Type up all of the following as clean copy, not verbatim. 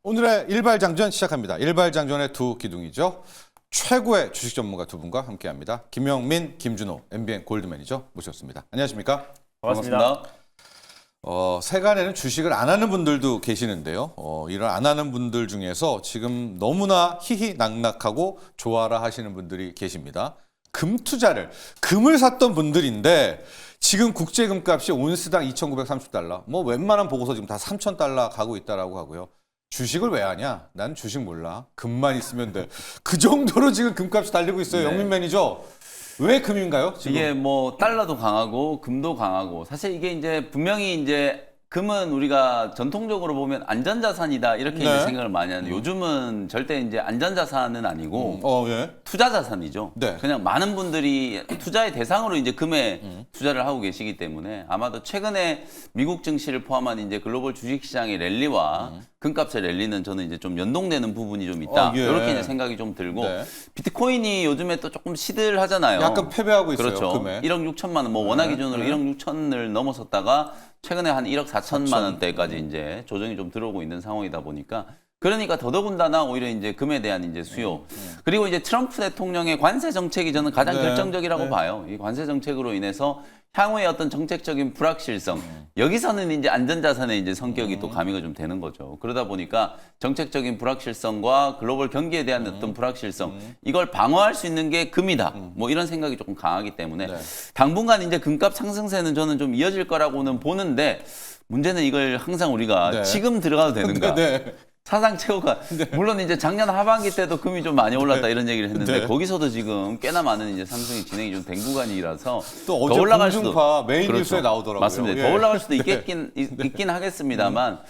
오늘의 일발장전 시작합니다. 일발장전의 두 기둥이죠. 최고의 주식 전문가 두 분과 함께합니다. 김영민, 김준호, MBN 골드매니저 모셨습니다. 안녕하십니까? 반갑습니다. 세간에는 주식을 안 하는 분들도 계시는데요. 이런 안 하는 분들 중에서 지금 너무나 희희낙낙하고 좋아라 하시는 분들이 계십니다. 금 투자를, 금을 샀던 분들인데 지금 국제금값이 온스당 2,930달러, 뭐 웬만한 보고서 지금 다 3,000달러 가고 있다라고 하고요. 주식을 왜 하냐? 난 주식 몰라. 금만 있으면 돼. 그 정도로 지금 금값이 달리고 있어요. 네. 영민 매니저. 왜 금인가요? 지금? 이게 뭐 달러도 강하고 금도 강하고 사실 이게 이제 분명히 이제 금은 우리가 전통적으로 보면 안전자산이다 이렇게 네. 이제 생각을 많이 하는데 요즘은 절대 이제 안전자산은 아니고 예. 투자자산이죠. 네. 그냥 많은 분들이 투자의 대상으로 이제 금에 투자를 하고 계시기 때문에 아마도 최근에 미국 증시를 포함한 이제 글로벌 주식시장의 랠리와 금값의 랠리는 저는 이제 좀 연동되는 부분이 좀 있다. 예. 이렇게 이제 생각이 좀 들고 네. 비트코인이 요즘에 또 조금 시들하잖아요. 약간 패배하고 있어요. 그렇죠. 금에. 1억 6천만 원, 뭐 원화 기준으로 1억 6천을 넘어섰다가 최근에 한 1억 4천만 원대까지 이제 조정이 좀 들어오고 있는 상황이다 보니까 그러니까 더더군다나 오히려 이제 금에 대한 이제 수요 그리고 이제 트럼프 대통령의 관세 정책이 저는 가장 네. 결정적이라고 네. 봐요. 이 관세 정책으로 인해서 향후의 어떤 정책적인 불확실성 여기서는 이제 안전자산의 이제 성격이 또 가미가 좀 되는 거죠. 그러다 보니까 정책적인 불확실성과 글로벌 경기에 대한 어떤 불확실성 이걸 방어할 수 있는 게 금이다. 뭐 이런 생각이 조금 강하기 때문에 네. 당분간 이제 금값 상승세는 저는 좀 이어질 거라고는 보는데 문제는 이걸 항상 우리가 네. 지금 들어가도 되는가? 네. 사상 최고가 물론 이제 작년 하반기 때도 금이 좀 많이 올랐다 이런 얘기를 했는데 네. 거기서도 지금 꽤나 많은 이제 상승이 진행이 좀 된 구간이라서 또 어제 공중파 메인 뉴스에 나오더라고요. 맞습니다. 예. 더 올라갈 수도 있긴 하겠습니다만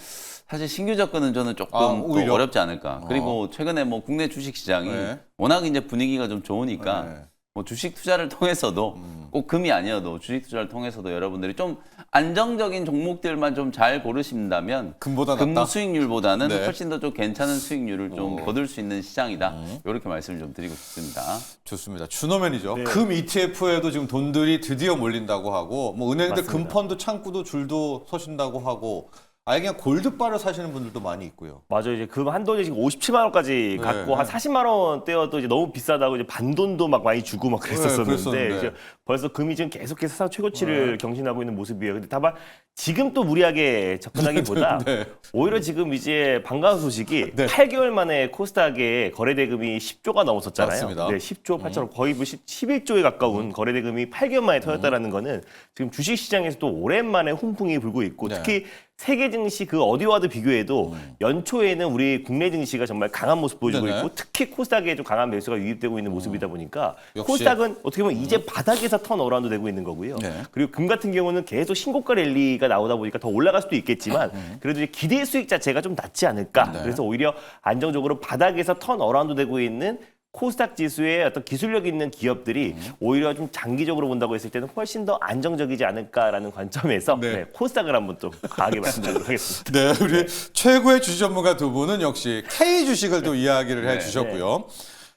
사실 신규 접근은 저는 조금 또 오히려? 어렵지 않을까. 그리고 최근에 뭐 국내 주식 시장이 네. 워낙 이제 분위기가 좀 좋으니까 네. 뭐 주식 투자를 통해서도 꼭 금이 아니어도 주식 투자를 통해서도 여러분들이 좀 안정적인 종목들만 좀 잘 고르신다면 금보다 금 낫다? 수익률보다는 네. 훨씬 더 좀 괜찮은 수익률을 좀 거둘 수 있는 시장이다. 이렇게 말씀을 좀 드리고 싶습니다. 좋습니다. 준호 매니저. 네. 금 ETF에도 지금 돈들이 드디어 몰린다고 하고, 뭐 은행들 맞습니다. 금펀드 창구도 줄도 서신다고 하고, 아예 그냥 골드바를 사시는 분들도 많이 있고요. 맞아요. 이제 금 한 돈이 지금 57만 원까지 네. 갖고 한 40만 원대여도 이제 너무 비싸다고 이제 반돈도 막 많이 주고 막 그랬었는데 그랬었는데. 이제 벌써 금이 지금 계속해서 사상 최고치를 경신하고 있는 모습이에요. 근데 다만 지금 또 무리하게 접근하기보다 네. 오히려 지금 이제 반가운 소식이 네. 8개월 만에 코스닥의 거래대금이 10조가 넘었었잖아요. 맞습니다. 네, 10조 8천 거의 뭐 11조에 가까운 거래대금이 8개월 만에 터졌다라는 거는 지금 주식시장에서도 오랜만에 훈풍이 불고 있고 네. 특히 세계 증시 그 어디와도 비교해도 연초에는 우리 국내 증시가 정말 강한 모습 보여주고 네네. 있고 특히 코스닥에 좀 강한 매수가 유입되고 있는 모습이다 보니까 역시. 코스닥은 어떻게 보면 이제 바닥에서 턴 어라운드 되고 있는 거고요. 네. 그리고 금 같은 경우는 계속 신고가 랠리가 나오다 보니까 더 올라갈 수도 있겠지만 그래도 이제 기대 수익 자체가 좀 낮지 않을까. 네. 그래서 오히려 안정적으로 바닥에서 턴 어라운드 되고 있는 코스닥 지수의 어떤 기술력 있는 기업들이 오히려 좀 장기적으로 본다고 했을 때는 훨씬 더 안정적이지 않을까라는 관점에서 네. 네, 코스닥을 한번 또 강하게 말씀드리도록 하겠습니다. 네, 우리 최고의 주식 전문가 두 분은 역시 K 주식을 또 이야기를 네, 해주셨고요.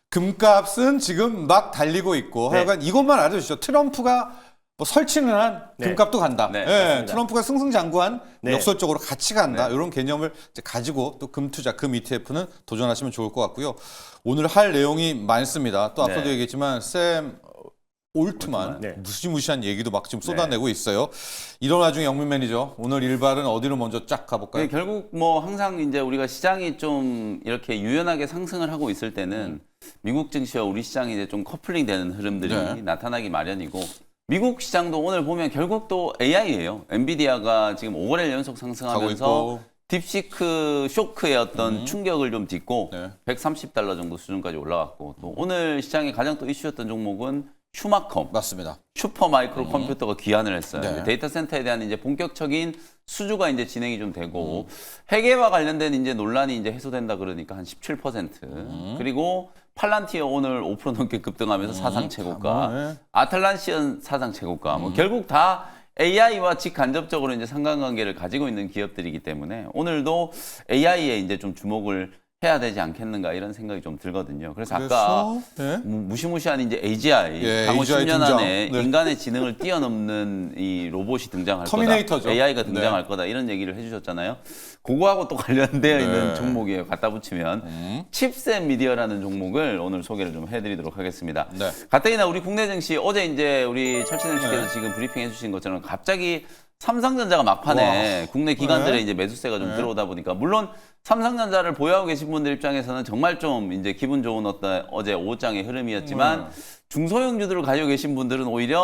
금값은 지금 막 달리고 있고, 네. 하여간 이것만 알아주시죠. 트럼프가 뭐 설치는 한 네. 금값도 간다. 네, 예, 맞습니다. 트럼프가 승승장구한 네. 역설적으로 같이 간다. 네. 이런 개념을 이제 가지고 또 금 투자, 금 ETF는 도전하시면 좋을 것 같고요. 오늘 할 내용이 많습니다. 또 앞서도 네. 얘기했지만 샘 올트만 네. 무시무시한 얘기도 막 지금 쏟아내고 있어요. 이런 와중에 영민 매니저 오늘 일발은 어디로 먼저 쫙 가볼까요? 네, 결국 뭐 항상 이제 우리가 시장이 좀 이렇게 유연하게 상승을 하고 있을 때는 미국 증시와 우리 시장이 이제 좀 커플링되는 흐름들이 네. 나타나기 마련이고 미국 시장도 오늘 보면 결국 또 AI예요. 엔비디아가 지금 5거래일 연속 가고 상승하면서 있고. 딥시크 쇼크의 어떤 충격을 좀 딛고 네. 130달러 정도 수준까지 올라갔고 또 오늘 시장에 가장 또 이슈였던 종목은 슈마컴. 맞습니다. 슈퍼 마이크로 컴퓨터가 귀환을 했어요. 네. 데이터 센터에 대한 이제 본격적인 수주가 이제 진행이 좀 되고 회계와 관련된 이제 논란이 이제 해소된다 그러니까 한 17%. 그리고 팔란티어 오늘 5% 넘게 급등하면서 사상 최고가. 네. 아틀란시언 사상 최고가. 뭐 결국 다 AI와 직간접적으로 이제 상관관계를 가지고 있는 기업들이기 때문에 오늘도 AI에 이제 좀 주목을 해야 되지 않겠는가 이런 생각이 좀 들거든요. 그래서 아까 네. 무시무시한 이제 AGI, 예, 향후 AGI 10년 등장. 안에 네. 인간의 지능을 뛰어넘는 이 로봇이 등장할 터미네이터죠. 거다. AI가 등장할 네. 거다. 이런 얘기를 해주셨잖아요. 그거하고 또 관련되어 네. 있는 종목이에요. 갖다 붙이면 칩셋 미디어라는 종목을 오늘 소개를 좀 해드리도록 하겠습니다. 네. 가뜩이나 우리 국내 증시 어제 이제 우리 철진영 씨께서 지금 브리핑 해주신 것처럼 갑자기 삼성전자가 막판에 국내 기관들의 네. 이제 매수세가 좀 들어오다 보니까 물론 삼성전자를 보유하고 계신 분들 입장에서는 정말 좀 이제 기분 좋은 어떤 어제 오후장의 흐름이었지만 중소형주들을 가지고 계신 분들은 오히려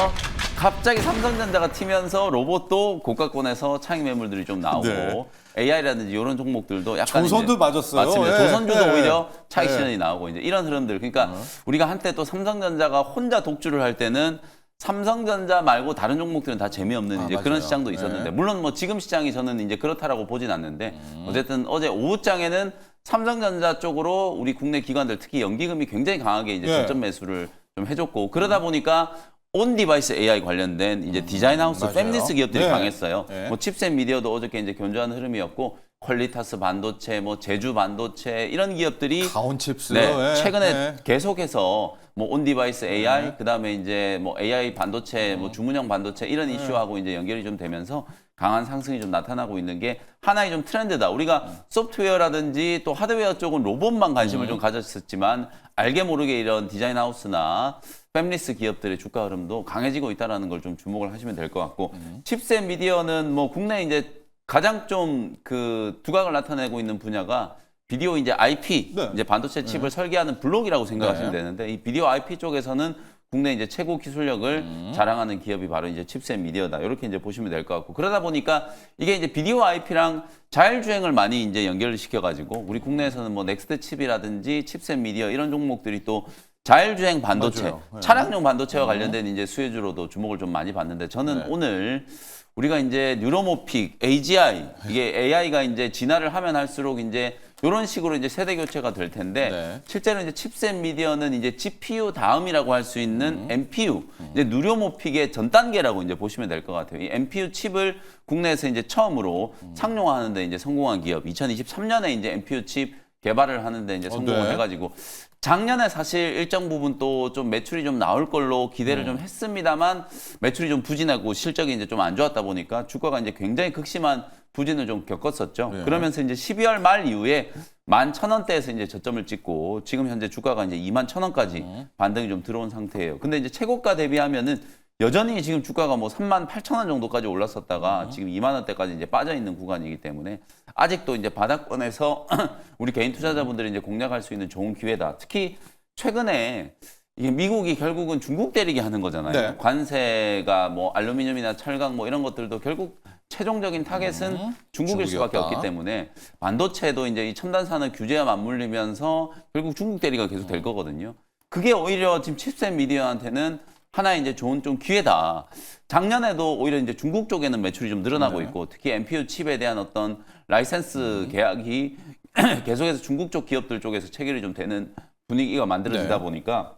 갑자기 삼성전자가 튀면서 로봇도 고가권에서 차익 매물들이 좀 나오고 네. AI라든지 이런 종목들도 약간 조선도 이제 맞았어요. 맞습니다. 예, 조선주도 예. 오히려 차익 예. 실현이 나오고 이제 이런 흐름들. 그러니까 우리가 한때 또 삼성전자가 혼자 독주를 할 때는 삼성전자 말고 다른 종목들은 다 재미없는 이제 그런 맞아요. 시장도 있었는데 네. 물론 뭐 지금 시장이 저는 이제 그렇다라고 보진 않는데 어쨌든 어제 오후장에는 삼성전자 쪽으로 우리 국내 기관들 특히 연기금이 굉장히 강하게 이제 예. 저점 매수를 좀 해줬고 그러다 보니까 온 디바이스 AI 관련된 이제 디자인 하우스 맞아요. 팹리스 기업들이 네. 강했어요. 네. 뭐 칩셋 미디어도 어저께 이제 견조한 흐름이었고 퀄리타스 반도체, 뭐 제주 반도체 이런 기업들이 가온칩스. 네, 예. 최근에 예. 계속해서 뭐 온디바이스 AI, 그다음에 이제 뭐 AI 반도체, 뭐 주문형 반도체 이런 이슈하고 이제 연결이 좀 되면서 강한 상승이 좀 나타나고 있는 게 하나의 좀 트렌드다. 우리가 소프트웨어라든지 또 하드웨어 쪽은 로봇만 관심을 좀 가졌었지만 알게 모르게 이런 디자인 하우스나 팹리스 기업들의 주가 흐름도 강해지고 있다는 걸 좀 주목을 하시면 될 것 같고 칩셋 미디어는 뭐 국내 이제 가장 좀 그 두각을 나타내고 있는 분야가 비디오 이제 IP 네. 이제 반도체 칩을 설계하는 블록이라고 생각하시면 네. 되는데 이 비디오 IP 쪽에서는 국내 이제 최고 기술력을 자랑하는 기업이 바로 이제 칩셋 미디어다. 이렇게 이제 보시면 될 것 같고 그러다 보니까 이게 이제 비디오 IP랑 자율주행을 많이 이제 연결을 시켜가지고 우리 국내에서는 뭐 넥스트 칩이라든지 칩셋 미디어 이런 종목들이 또 자율주행 반도체, 맞아요. 네. 차량용 반도체와 관련된 이제 수혜주로도 주목을 좀 많이 받는데 저는 오늘 우리가 이제 뉴로모픽, AGI 이게 AI가 이제 진화를 하면 할수록 이제 이런 식으로 이제 세대 교체가 될 텐데 네. 실제로 이제 칩셋 미디어는 이제 GPU 다음이라고 할 수 있는 NPU, 이제 뉴로모픽의 전 단계라고 이제 보시면 될 것 같아요. 이 NPU 칩을 국내에서 이제 처음으로 상용화하는데 이제 성공한 기업, 2023년에 이제 NPU 칩 개발을 하는데 이제 성공을 네. 해가지고 작년에 사실 일정 부분 또 좀 매출이 좀 나올 걸로 기대를 좀 했습니다만 매출이 좀 부진하고 실적이 이제 좀 안 좋았다 보니까 주가가 이제 굉장히 극심한 부진을 좀 겪었었죠. 네. 그러면서 이제 12월 말 이후에 11,000원대에서 이제 저점을 찍고 지금 현재 주가가 이제 21,000원까지 반등이 좀 들어온 상태예요. 근데 이제 최고가 대비하면은 여전히 지금 주가가 뭐 38,000원 정도까지 올랐었다가 지금 2만 원대까지 이제 빠져 있는 구간이기 때문에 아직도 이제 바닥권에서 우리 개인 투자자분들이 이제 공략할 수 있는 좋은 기회다. 특히 최근에 이게 미국이 결국은 중국 때리게 하는 거잖아요. 네. 관세가 뭐 알루미늄이나 철강 뭐 이런 것들도 결국 최종적인 타겟은 중국일 수밖에 중국이었다. 없기 때문에 반도체도 이제 이 첨단 산업 규제와 맞물리면서 결국 중국 대리가 계속 될 거거든요. 그게 오히려 지금 칩셋 미디어한테는 하나의 이제 좋은 좀 기회다. 작년에도 오히려 이제 중국 쪽에는 매출이 좀 늘어나고 있고 특히 NPU 칩에 대한 어떤 라이센스 계약이 계속해서 중국 쪽 기업들 쪽에서 체결이 좀 되는 분위기가 만들어지다 네. 보니까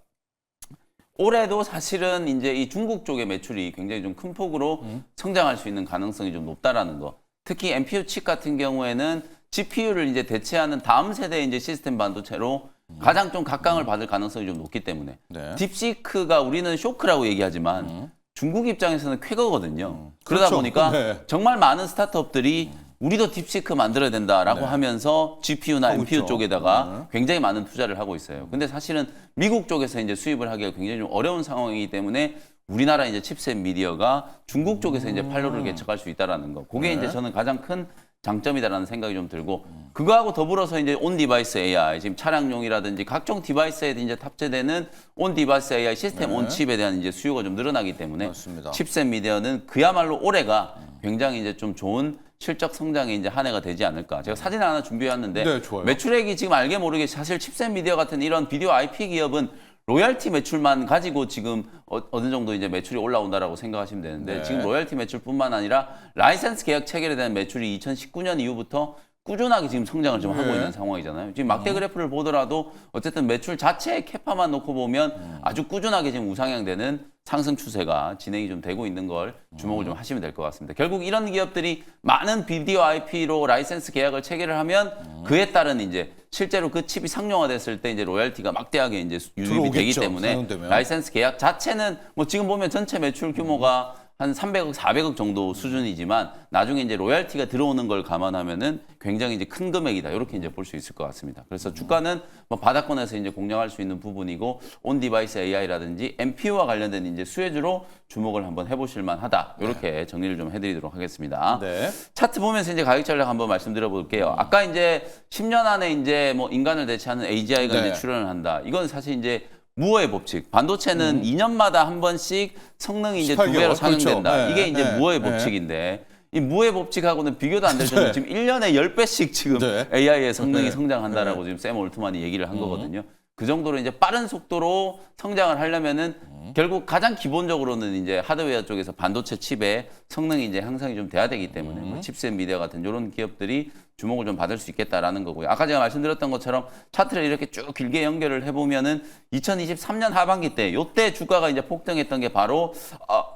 올해도 사실은 이제 이 중국 쪽의 매출이 굉장히 좀 큰 폭으로 성장할 수 있는 가능성이 좀 높다라는 거. 특히 NPU 칩 같은 경우에는 GPU를 이제 대체하는 다음 세대의 이제 시스템 반도체로 가장 좀 각광을 받을 가능성이 좀 높기 때문에 네. 딥시크가 우리는 쇼크라고 얘기하지만 중국 입장에서는 쾌거거든요. 그러다 그렇죠. 보니까 네. 정말 많은 스타트업들이 우리도 딥시크 만들어야 된다라고 하면서 GPU나 하고 NPU 있죠. 쪽에다가 굉장히 많은 투자를 하고 있어요. 근데 사실은 미국 쪽에서 이제 수입을 하기가 굉장히 좀 어려운 상황이기 때문에 우리나라 이제 칩셋 미디어가 중국 쪽에서 이제 판로를 개척할 수 있다라는 거. 그게 이제 저는 가장 큰 장점이다라는 생각이 좀 들고 그거하고 더불어서 이제 온 디바이스 AI 지금 차량용이라든지 각종 디바이스에 이제 탑재되는 온 디바이스 AI 시스템 온 칩에 대한 이제 수요가 좀 늘어나기 때문에 맞습니다. 칩셋 미디어는 그야말로 올해가 굉장히 이제 좀 좋은 실적 성장의 이제 한 해가 되지 않을까. 제가 사진 하나 준비해왔는데 네, 좋아요. 매출액이 지금 알게 모르게 사실 칩셋 미디어 같은 이런 비디오 IP 기업은 로열티 매출만 가지고 지금 어느 정도 이제 매출이 올라온다라고 생각하시면 되는데 네. 지금 로열티 매출뿐만 아니라 라이센스 계약 체결에 대한 매출이 2019년 이후부터 꾸준하게 지금 성장을 좀 하고 네. 있는 상황이잖아요. 지금 막대 그래프를 보더라도 어쨌든 매출 자체의 캐파만 놓고 보면 아주 꾸준하게 지금 우상향되는 상승 추세가 진행이 좀 되고 있는 걸 주목을 좀 하시면 될 것 같습니다. 결국 이런 기업들이 많은 비디오 IP로 라이센스 계약을 체결을 하면 그에 따른 이제 실제로 그 칩이 상용화됐을 때 이제 로열티가 막대하게 이제 유입이 되기 들어오겠죠, 때문에 상용되면. 라이센스 계약 자체는 뭐 지금 보면 전체 매출 규모가 한 300억, 400억 정도 수준이지만 나중에 이제 로열티가 들어오는 걸 감안하면은 굉장히 이제 큰 금액이다. 이렇게 이제 볼 수 있을 것 같습니다. 그래서 주가는 뭐 바닥권에서 이제 공략할 수 있는 부분이고 온 디바이스 AI라든지 MPU와 관련된 이제 수혜주로 주목을 한번 해보실 만하다. 이렇게 정리를 좀 해드리도록 하겠습니다. 네. 차트 보면서 이제 가격 전략 한번 말씀드려 볼게요. 아까 이제 10년 안에 이제 뭐 인간을 대체하는 AGI가 네. 이제 출현을 한다. 이건 사실 이제 무어의 법칙. 반도체는 2년마다 한 번씩 성능이 이제 18개월, 2배로 상향된다. 그렇죠. 네, 이게 이제 네, 무어의 네. 법칙인데 이 무어의 법칙하고는 비교도 안 될 정도로 지금 1년에 10배씩 지금 네. AI의 성능이 네. 성장한다라고 지금 샘 올트만이 얘기를 한 거거든요. 그 정도로 이제 빠른 속도로 성장을 하려면은 결국 가장 기본적으로는 이제 하드웨어 쪽에서 반도체 칩의 성능이 이제 향상이 좀 돼야 되기 때문에 뭐 칩셋 미디어 같은 이런 기업들이 주목을 좀 받을 수 있겠다라는 거고요. 아까 제가 말씀드렸던 것처럼 차트를 이렇게 쭉 길게 연결을 해보면은 2023년 하반기 때 요때 주가가 이제 폭등했던 게 바로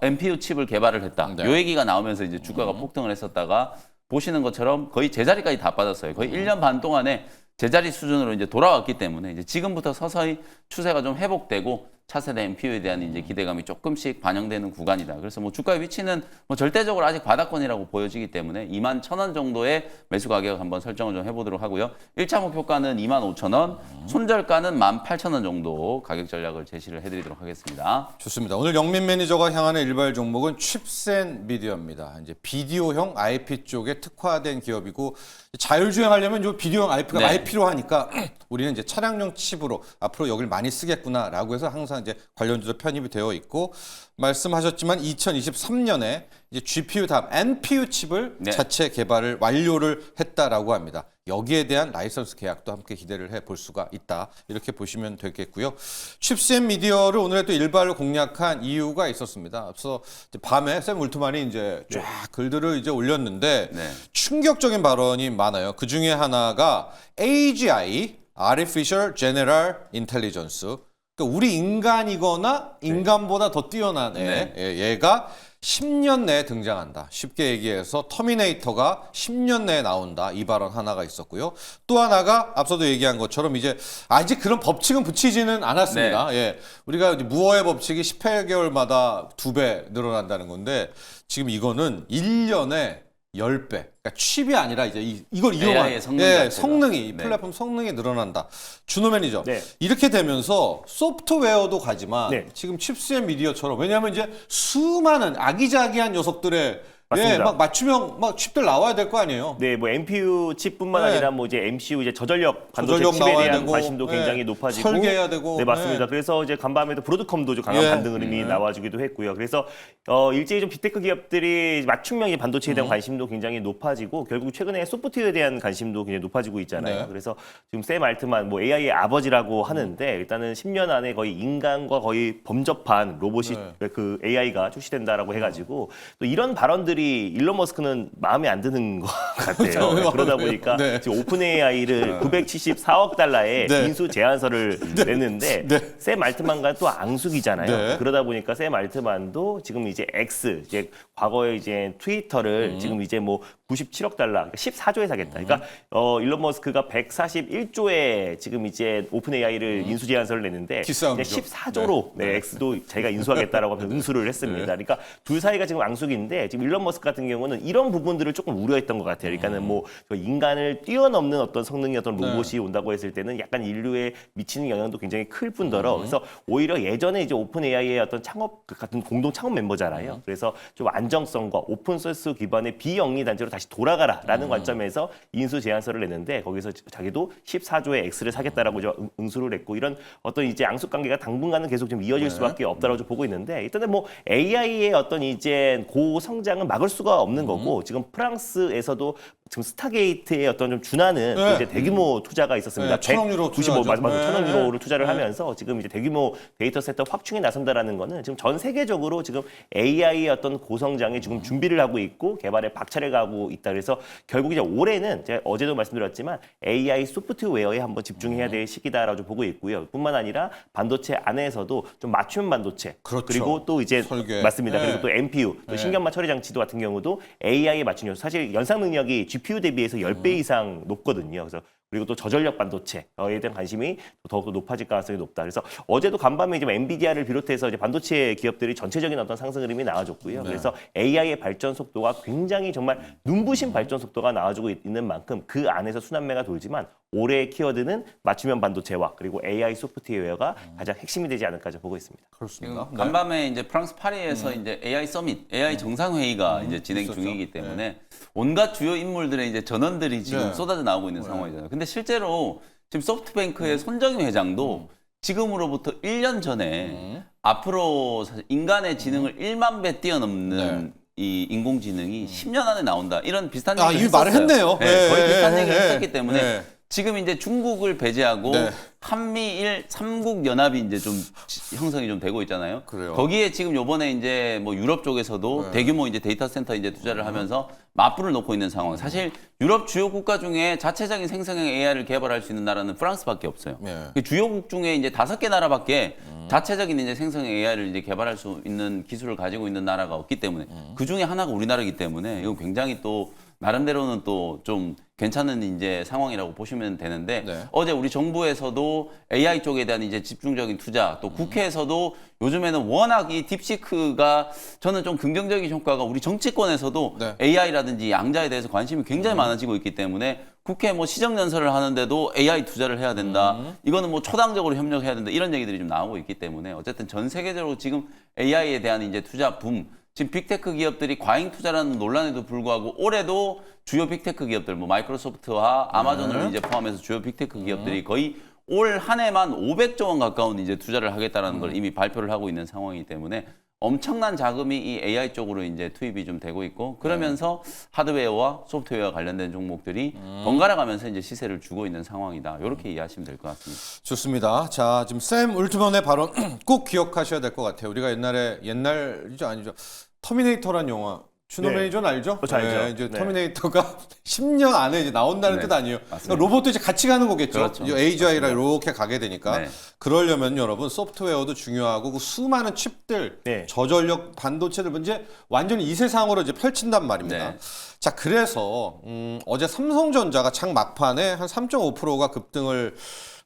MPU 칩을 개발을 했다. 네. 요 얘기가 나오면서 이제 주가가 폭등을 했었다가 보시는 것처럼 거의 제자리까지 다 빠졌어요. 거의 1년 반 동안에 제자리 수준으로 이제 돌아왔기 때문에 이제 지금부터 서서히 추세가 좀 회복되고 차세대 MPU에 대한 이제 기대감이 조금씩 반영되는 구간이다. 그래서 뭐 주가의 위치는 뭐 절대적으로 아직 바닥권이라고 보여지기 때문에 21,000원 정도의 매수 가격 한번 설정을 좀 해보도록 하고요. 1차 목표가는 25,000원, 손절가는 18,000원 정도 가격 전략을 제시를 해드리도록 하겠습니다. 좋습니다. 오늘 영민 매니저가 향하는 일발 종목은 칩센 미디어입니다. 이제 비디오형 IP 쪽에 특화된 기업이고 자율주행하려면 요 비디오형 IP가 네. 많이 필요하니까 우리는 이제 차량용 칩으로 앞으로 여기를 많이 쓰겠구나라고 해서 항상 이제 관련주도 편입이 되어 있고 말씀하셨지만 2023년에 이제 GPU 다음 NPU 칩을 네. 자체 개발을 완료를 했다라고 합니다. 여기에 대한 라이선스 계약도 함께 기대를 해볼 수가 있다. 이렇게 보시면 되겠고요. 칩셋 미디어를 오늘에 또 일발로 공략한 이유가 있었습니다. 앞서 이제 밤에 샘 울트만이 이제 쫙 글들을 이제 올렸는데 네. 충격적인 발언이 많아요. 그 중에 하나가 AGI, Artificial General Intelligence. 그러니까 우리 인간이거나 인간보다 더 뛰어난 애, 네. 얘가 10년 내에 등장한다. 쉽게 얘기해서 터미네이터가 10년 내에 나온다. 이 발언 하나가 있었고요. 또 하나가 앞서도 얘기한 것처럼 이제 아직 그런 법칙은 붙이지는 않았습니다. 네. 예. 우리가 이제 무어의 법칙이 18개월마다 2배 늘어난다는 건데 지금 이거는 1년에 10배. 그러니까 칩이 아니라 이제 이걸 이용한 AI의 성능 자체가. 성능이 이 네. 플랫폼 성능이 늘어난다. 준호 매니저. 네. 이렇게 되면서 소프트웨어도 가지만 네. 지금 칩셋 미디어처럼 왜냐하면 이제 수많은 아기자기한 녀석들의 맞습니다. 막 맞춤형 막 칩들 나와야 될 거 아니에요. 네, 뭐 MPU 칩뿐만 네. 아니라 뭐 이제 MCU 이제 저전력 반도체 저전력 칩에 나와야 대한 되고, 관심도 네. 굉장히 높아지고 설계해야 되고, 네, 맞습니다. 네. 그래서 이제 간밤에도 브로드컴도 좀 강한 예. 반등 흐름이 나와주기도 했고요. 그래서 일제히 좀 빅테크 기업들이 맞춤형 반도체에 대한 관심도 굉장히 높아지고 결국 최근에 소프트웨어에 대한 관심도 굉장히 높아지고 있잖아요. 네. 그래서 지금 샘 알트만 뭐 AI의 아버지라고 하는데 일단은 10년 안에 거의 인간과 거의 범접한 로봇이 그 AI가 출시된다라고 해가지고 또 이런 발언들이 일론 머스크는 마음에 안 드는 것 같아요. 그렇죠. 그러다 보니까 네. 지금 오픈 AI를 974억 달러의 네. 인수 제안서를 냈는데 네. 샘 알트만과 또 앙숙이잖아요. 네. 그러다 보니까 샘 알트만도 지금 이제 X, 이제 과거에 이제 트위터를 지금 이제 뭐 97억 달러, 그러니까 14조에 사겠다. 그러니까 일론 머스크가 141조에 지금 이제 오픈 AI를 인수 제안서를 냈는데 기싸움 이제 거죠. 14조로 네. X도 자기가 인수하겠다라고 하면서 응수를 했습니다. 그러니까 둘 사이가 지금 앙숙인데 지금 일론 머스크 같은 경우는 이런 부분들을 조금 우려했던 것 같아요. 그러니까는 뭐 인간을 뛰어넘는 어떤 성능의 어떤 로봇이 온다고 했을 때는 약간 인류에 미치는 영향도 굉장히 클 뿐더러 그래서 오히려 예전에 이제 오픈 AI의 어떤 창업 같은 공동 창업 멤버잖아요. 그래서 좀 안정성과 오픈 소스 기반의 비영리 단체로 다시 돌아가라라는 관점에서 인수 제안서를 냈는데 거기서 자기도 14조의 X를 사겠다라고 응수를 했고 이런 어떤 이제 앙숙 관계가 당분간은 계속 좀 이어질 수밖에 없다라고 좀 보고 있는데 일단은 뭐 AI의 어떤 이제 고성장은 막을 수가 없는 거고 지금 프랑스에서도 지금 스타게이트의 어떤 좀 준하는 네. 이제 대규모 투자가 있었습니다. 네, 1,000억 유로 195, 투자하죠. 맞아, 1,000억 네. 유로를 투자를 하면서 지금 이제 대규모 데이터 센터 확충에 나선다라는 거는 지금 전 세계적으로 지금 AI의 어떤 고성장에 지금 준비를 하고 있고 개발에 박차를 가고 있다. 그래서 결국 이제 올해는 제가 어제도 말씀드렸지만 AI 소프트웨어에 한번 집중해야 될 시기다라고 좀 보고 있고요. 뿐만 아니라 반도체 안에서도 좀 맞춤 반도체 그렇죠. 그리고 또 이제 설계. 맞습니다. 네. 그리고 또 MPU, 또 신경마 처리 장치도 같은 경우도 AI에 맞춘 요소. 사실 연상 능력이 GPU 대비해서 10배 이상 높거든요. 그래서 그리고 또 저전력 반도체에 대한 관심이 더욱더 높아질 가능성이 높다. 그래서 어제도 간밤에 이제 엔비디아를 비롯해서 이제 반도체 기업들이 전체적인 어떤 상승 흐름이 나와줬고요. 그래서 AI의 발전 속도가 굉장히 정말 눈부신 발전 속도가 나와주고 있는 만큼 그 안에서 순환매가 돌지만 올해의 키워드는 맞춤형 반도체와 그리고 AI 소프트웨어가 가장 핵심이 되지 않을까 보고 있습니다. 그렇습니다. 지금 간밤에 이제 프랑스 파리에서 이제 AI 서밋, AI 정상회의가 이제 진행 있었죠. 중이기 때문에 온갖 주요 인물들의 이제 전언들이 지금 네. 쏟아져 나오고 있는 상황이잖아요. 근데 실제로 지금 소프트뱅크의 손정희 회장도 지금으로부터 1년 전에 앞으로 사실 인간의 지능을 1만 배 뛰어넘는 이 인공지능이 10년 안에 나온다. 이런 비슷한 얘기를 이미 말을 했었어요. 했네요. 네, 거의 예, 비슷한 예, 얘기를 예, 했었기 때문에 예. 지금 이제 중국을 배제하고 네. 한미일 삼국 연합이 이제 좀 형성이 좀 되고 있잖아요. 그래요. 거기에 지금 요번에 이제 뭐 유럽 쪽에서도 대규모 이제 데이터 센터 이제 투자를 하면서 맞불을 놓고 있는 상황. 사실 유럽 주요 국가 중에 자체적인 생성형 AI를 개발할 수 있는 나라는 프랑스밖에 없어요. 그 주요국 중에 이제 5개 나라밖에 자체적인 이제 생성형 AI를 이제 개발할 수 있는 기술을 가지고 있는 나라가 없기 때문에 그 중에 하나가 우리나라이기 때문에 이거 굉장히 또 나름대로는 또 좀 괜찮은 이제 상황이라고 보시면 되는데 네. 어제 우리 정부에서도 AI 쪽에 대한 이제 집중적인 투자 또 국회에서도 요즘에는 워낙 이 딥시크가 저는 좀 긍정적인 효과가 우리 정치권에서도 네. AI라든지 양자에 대해서 관심이 굉장히 많아지고 있기 때문에 국회 뭐 시정연설을 하는데도 AI 투자를 해야 된다. 이거는 뭐 초당적으로 협력해야 된다. 이런 얘기들이 좀 나오고 있기 때문에 어쨌든 전 세계적으로 지금 AI에 대한 이제 투자 붐 지금 빅테크 기업들이 과잉 투자라는 논란에도 불구하고 올해도 주요 빅테크 기업들 뭐 마이크로소프트와 아마존을 이제 포함해서 주요 빅테크 기업들이 거의 올 한 해만 500조 원 가까운 이제 투자를 하겠다라는 걸 이미 발표를 하고 있는 상황이기 때문에 엄청난 자금이 이 AI 쪽으로 이제 투입이 좀 되고 있고 그러면서 하드웨어와 소프트웨어 관련된 종목들이 번갈아 가면서 이제 시세를 주고 있는 상황이다. 이렇게 이해하시면 될 것 같습니다. 좋습니다. 자, 지금 샘 울트먼의 발언 꼭 기억하셔야 될 것 같아요. 우리가 옛날이죠, 아니죠? 터미네이터란 영화. 슈노 네. 매니저는 알죠? 그렇죠, 알죠. 이제 네. 터미네이터가 10년 안에 이제 나온다는 네. 뜻 아니에요. 맞습니다. 그러니까 로봇도 이제 같이 가는 거겠죠. 그렇죠. 이제 AGI라 이렇게 가게 되니까. 네. 그러려면 여러분 소프트웨어도 중요하고 그 수많은 칩들, 네. 저전력 반도체들 이제 완전히 이 세상으로 이제 펼친단 말입니다. 네. 자, 그래서 어제 삼성전자가 장 막판에 한 3.5%가 급등을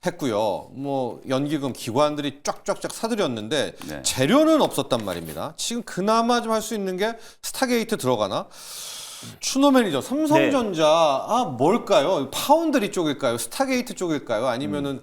했고요. 뭐 연기금 기관들이 쫙쫙쫙 사들였는데 네. 재료는 없었단 말입니다. 지금 그나마 좀 할 수 있는 게 스타게이트 들어가나? 추노 매니저 삼성전자 뭘까요? 파운드리 쪽일까요? 스타게이트 쪽일까요? 아니면은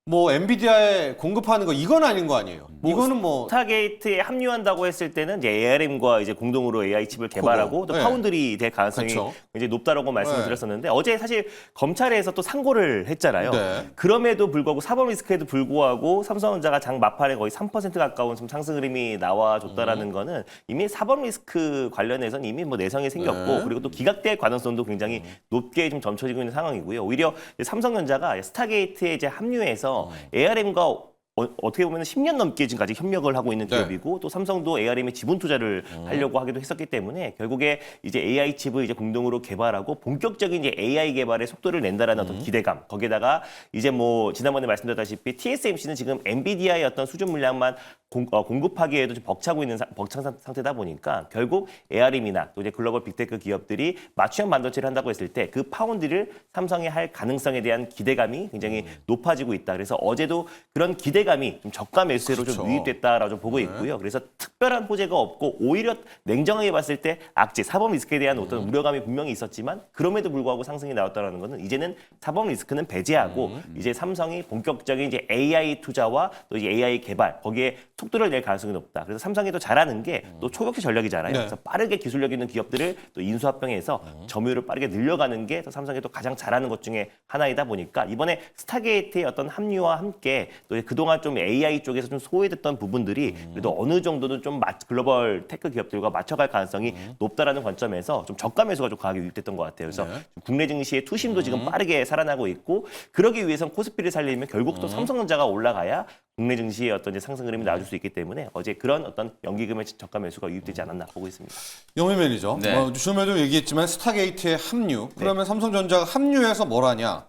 뭐 엔비디아에 공급하는 거 이건 아닌 거 아니에요? 이거는 뭐 스타게이트에 합류한다고 했을 때는 이제 ARM과 이제 공동으로 AI 칩을 개발하고 또 네. 파운드리 될 가능성이 그렇죠. 굉장히 높다라고 말씀을 네. 드렸었는데 어제 사실 검찰에서 또 상고를 했잖아요. 네. 그럼에도 불구하고 사법 리스크에도 불구하고 삼성전자가 장 막판에 거의 3% 가까운 좀 상승 흐름이 나와줬다라는 거는 이미 사법 리스크 관련해서는 이미 뭐 내성이 생겼고 네. 그리고 또 기각될 가능성도 굉장히 높게 좀 점쳐지고 있는 상황이고요. 오히려 이제 삼성전자가 스타게이트에 이제 합류해서 ARM과 어떻게 보면 10년 넘게 지금까지 협력을 하고 있는 네. 기업이고 또 삼성도 ARM에 지분 투자를 하려고 하기도 했었기 때문에 결국에 이제 AI 칩을 이제 공동으로 개발하고 본격적인 이제 AI 개발에 속도를 낸다라는 어떤 기대감 거기에다가 이제 뭐 지난번에 말씀드렸다시피 TSMC는 지금 엔비디아의 어떤 수준 물량만 공급하기에도 좀 벅차고 있는 벅찬 상태다 보니까 결국 ARM이나 또 이제 글로벌 빅테크 기업들이 맞춤형 반도체를 한다고 했을 때 그 파운드를 삼성이 할 가능성에 대한 기대감이 굉장히 높아지고 있다. 그래서 어제도 그런 기대감이 좀 저가 매수세로 그렇죠. 좀 유입됐다라고 좀 보고 있고요. 그래서 특별한 호재가 없고 오히려 냉정하게 봤을 때 악재, 사법 리스크에 대한 어떤 우려감이 분명히 있었지만 그럼에도 불구하고 상승이 나왔다는 것은 이제는 사법 리스크는 배제하고 이제 삼성이 본격적인 이제 AI 투자와 또 이제 AI 개발 거기에 속도를 낼 가능성이 높다. 그래서 삼성이 또 잘하는 게 또 초격시 전략이잖아요. 네. 그래서 빠르게 기술력 있는 기업들을 또 인수합병해서 점유율을 빠르게 늘려가는 게 또 삼성이 또 가장 잘하는 것 중에 하나이다 보니까 이번에 스타게이트의 어떤 합류와 함께 또 그동안 좀 AI 쪽에서 좀 소외됐던 부분들이 그래도 어느 정도는 좀 글로벌 테크 기업들과 맞춰갈 가능성이 높다라는 관점에서 좀 저가 매수가 좀 강하게 유입됐던 것 같아요. 그래서 국내 증시의 투심도 지금 빠르게 살아나고 있고 그러기 위해선 코스피를 살리면 결국 또 삼성전자가 올라가야 국내 증시의 어떤 이제 상승 흐름이 나와줄 수 있기 때문에 어제 그런 어떤 연기금의 저가 매수가 유입되지 않았나 보고 있습니다. 영민 매니저, 네. 주말에도 얘기했지만 스타게이트의 합류. 그러면 삼성전자가 합류해서 뭘 하냐?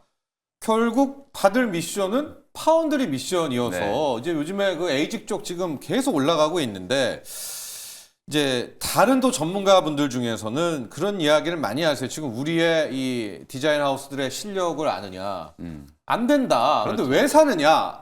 결국 받을 미션은 파운드리 미션이어서 네. 이제 요즘에 그 에이직 쪽 지금 계속 올라가고 있는데 이제 다른 또 전문가분들 중에서는 그런 이야기를 많이 하세요. 지금 우리의 이 디자인 하우스들의 실력을 아느냐. 안 된다. 그런데 왜 사느냐.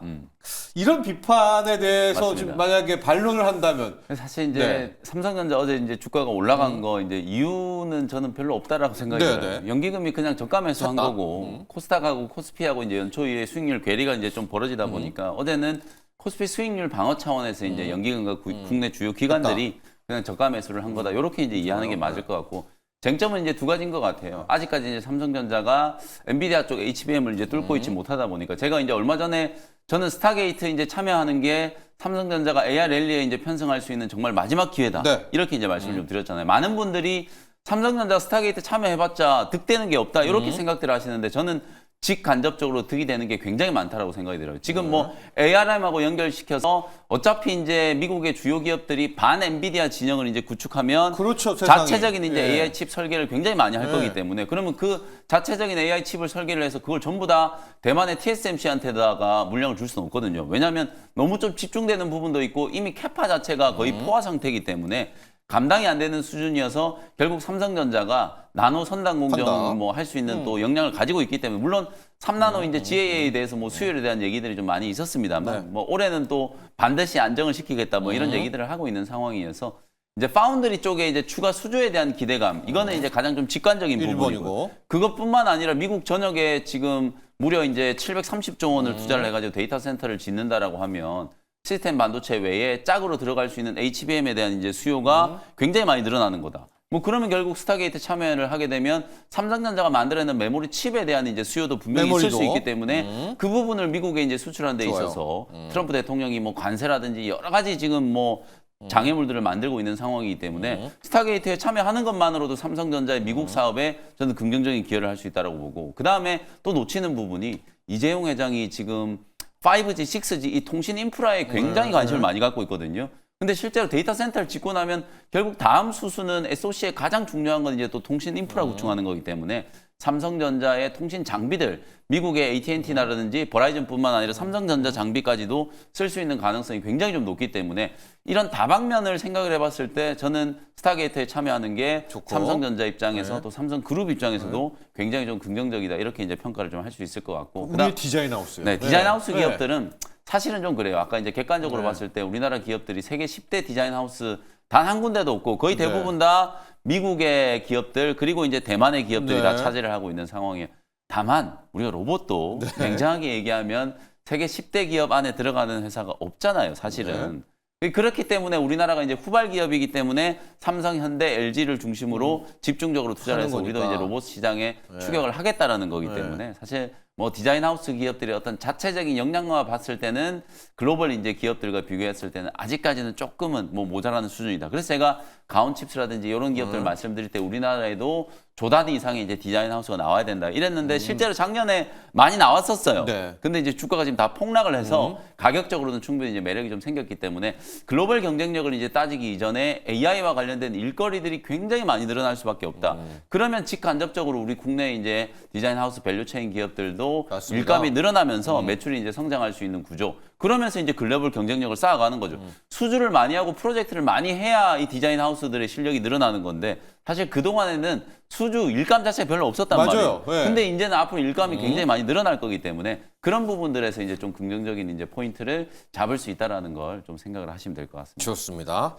이런 비판에 대해서 맞습니다. 지금 만약에 반론을 한다면 사실 이제 네. 삼성전자 어제 이제 주가가 올라간 거 이제 이유는 저는 별로 없다라고 생각이 네, 들어요. 네. 연기금이 그냥 저가 매수한 샀다. 거고 코스닥하고 코스피하고 이제 연초에 수익률 괴리가 이제 좀 벌어지다 보니까 어제는 코스피 수익률 방어 차원에서 이제 연기금과 국내 주요 기관들이 그냥 저가 매수를 한 거다. 이렇게 이제 이해하는 게 맞을 것 같고. 쟁점은 이제 두 가지인 것 같아요. 아직까지 이제 삼성전자가 엔비디아 쪽 HBM을 이제 뚫고 있지 못하다 보니까 제가 이제 얼마 전에 저는 스타게이트 이제 참여하는 게 삼성전자가 AR 랠리에 이제 편승할 수 있는 정말 마지막 기회다. 네. 이렇게 이제 말씀을 좀 드렸잖아요. 많은 분들이 삼성전자 스타게이트 참여해봤자 득되는 게 없다. 이렇게 생각들을 하시는데 저는 직간접적으로 득이 되는 게 굉장히 많다라고 생각이 들어요. 지금 뭐 ARM하고 연결시켜서 어차피 이제 미국의 주요 기업들이 반 엔비디아 진영을 이제 구축하면 그렇죠, 세상에. 자체적인 이제 예. AI 칩 설계를 굉장히 많이 할 거기 때문에 그러면 그 자체적인 AI 칩을 설계를 해서 그걸 전부 다 대만의 TSMC한테다가 물량을 줄 수는 없거든요. 왜냐하면 너무 좀 집중되는 부분도 있고 이미 캐파 자체가 거의 포화 상태이기 때문에 감당이 안 되는 수준이어서 결국 삼성전자가 나노 선단 공정 선단. 뭐 할 수 있는 또 역량을 가지고 있기 때문에 물론 3나노 이제 GAA에 대해서 뭐 수요에 대한 얘기들이 좀 많이 있었습니다만 뭐 올해는 또 반드시 안정을 시키겠다 뭐 이런 얘기들을 하고 있는 상황이어서 이제 파운드리 쪽에 이제 추가 수주에 대한 기대감 이거는 이제 가장 좀 직관적인 부분이고 일본이고. 그것뿐만 아니라 미국 전역에 지금 무려 이제 730조 원을 투자를 해가지고 데이터 센터를 짓는다라고 하면 시스템 반도체 외에 짝으로 들어갈 수 있는 HBM에 대한 이제 수요가 굉장히 많이 늘어나는 거다. 뭐 그러면 결국 스타게이트 참여를 하게 되면 삼성전자가 만들어내는 메모리 칩에 대한 이제 수요도 분명히 있을 수 메모리도. 있기 때문에 그 부분을 미국에 이제 수출하는 데 좋아요. 있어서 트럼프 대통령이 뭐 관세라든지 여러 가지 지금 뭐 장애물들을 만들고 있는 상황이기 때문에 스타게이트에 참여하는 것만으로도 삼성전자의 미국 사업에 저는 긍정적인 기여를 할 수 있다고 보고 그 다음에 또 놓치는 부분이 이재용 회장이 지금 5G, 6G 이 통신 인프라에 굉장히 관심을 많이 갖고 있거든요. 근데 실제로 데이터 센터를 짓고 나면 결국 다음 수수는 SOC의 가장 중요한 건 이제 또 통신 인프라 구축하는 거기 때문에 삼성전자의 통신 장비들 미국의 AT&T라든지 버라이즌뿐만 아니라 삼성전자 장비까지도 쓸 수 있는 가능성이 굉장히 좀 높기 때문에 이런 다방면을 생각을 해봤을 때 저는 스타게이트에 참여하는 게 좋고. 삼성전자 입장에서 또 삼성그룹 입장에서도 굉장히 좀 긍정적이다 이렇게 이제 평가를 좀 할 수 있을 것 같고 우리의 디자인 하우스요. 네, 디자인 하우스 기업들은 사실은 좀 그래요. 아까 이제 객관적으로 네. 봤을 때 우리나라 기업들이 세계 10대 디자인 하우스 단 한 군데도 없고 거의 네. 대부분 다 미국의 기업들 그리고 이제 대만의 기업들이 네. 다 차지를 하고 있는 상황이에요. 다만 우리가 로봇도 굉장하게 얘기하면 세계 10대 기업 안에 들어가는 회사가 없잖아요, 사실은. 그렇기 때문에 우리나라가 이제 후발 기업이기 때문에 삼성, 현대, LG를 중심으로 집중적으로 투자를 하는 해서 우리도 거니까. 이제 로봇 시장에 추격을 하겠다라는 거기 때문에 사실 뭐 디자인 하우스 기업들의 어떤 자체적인 역량만 봤을 때는 글로벌 이제 기업들과 비교했을 때는 아직까지는 조금은 뭐 모자라는 수준이다. 그래서 제가 가온칩스라든지 이런 기업들 말씀드릴 때 우리나라에도 조단위 이상의 이제 디자인 하우스가 나와야 된다. 이랬는데 실제로 작년에 많이 나왔었어요. 네. 근데 이제 주가가 지금 다 폭락을 해서 가격적으로는 충분히 이제 매력이 좀 생겼기 때문에 글로벌 경쟁력을 이제 따지기 이전에 AI와 관련된 일거리들이 굉장히 많이 늘어날 수밖에 없다. 그러면 직간접적으로 우리 국내 이제 디자인 하우스 밸류체인 기업들도 맞습니다. 일감이 늘어나면서 매출이 이제 성장할 수 있는 구조. 그러면서 이제 글로벌 경쟁력을 쌓아가는 거죠. 수주를 많이 하고 프로젝트를 많이 해야 이 디자인 하우스들의 실력이 늘어나는 건데 사실 그동안에는 수주 일감 자체가 별로 없었단 맞아요. 말이에요. 네. 근데 이제는 앞으로 일감이 굉장히 많이 늘어날 거기 때문에 그런 부분들에서 이제 좀 긍정적인 이제 포인트를 잡을 수 있다라는 걸 좀 생각을 하시면 될 것 같습니다. 좋습니다.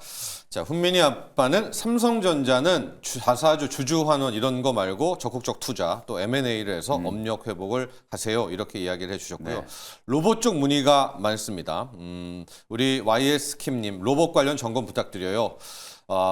자, 훈민이 아빠는 삼성전자는 자사주, 주주환원 이런 거 말고 적극적 투자 또 M&A를 해서 업력 회복을 하세요. 이렇게 이야기를 해주셨고요. 네. 로봇 쪽 문의가 많습니다. 우리 YS킴님 로봇 관련 점검 부탁드려요.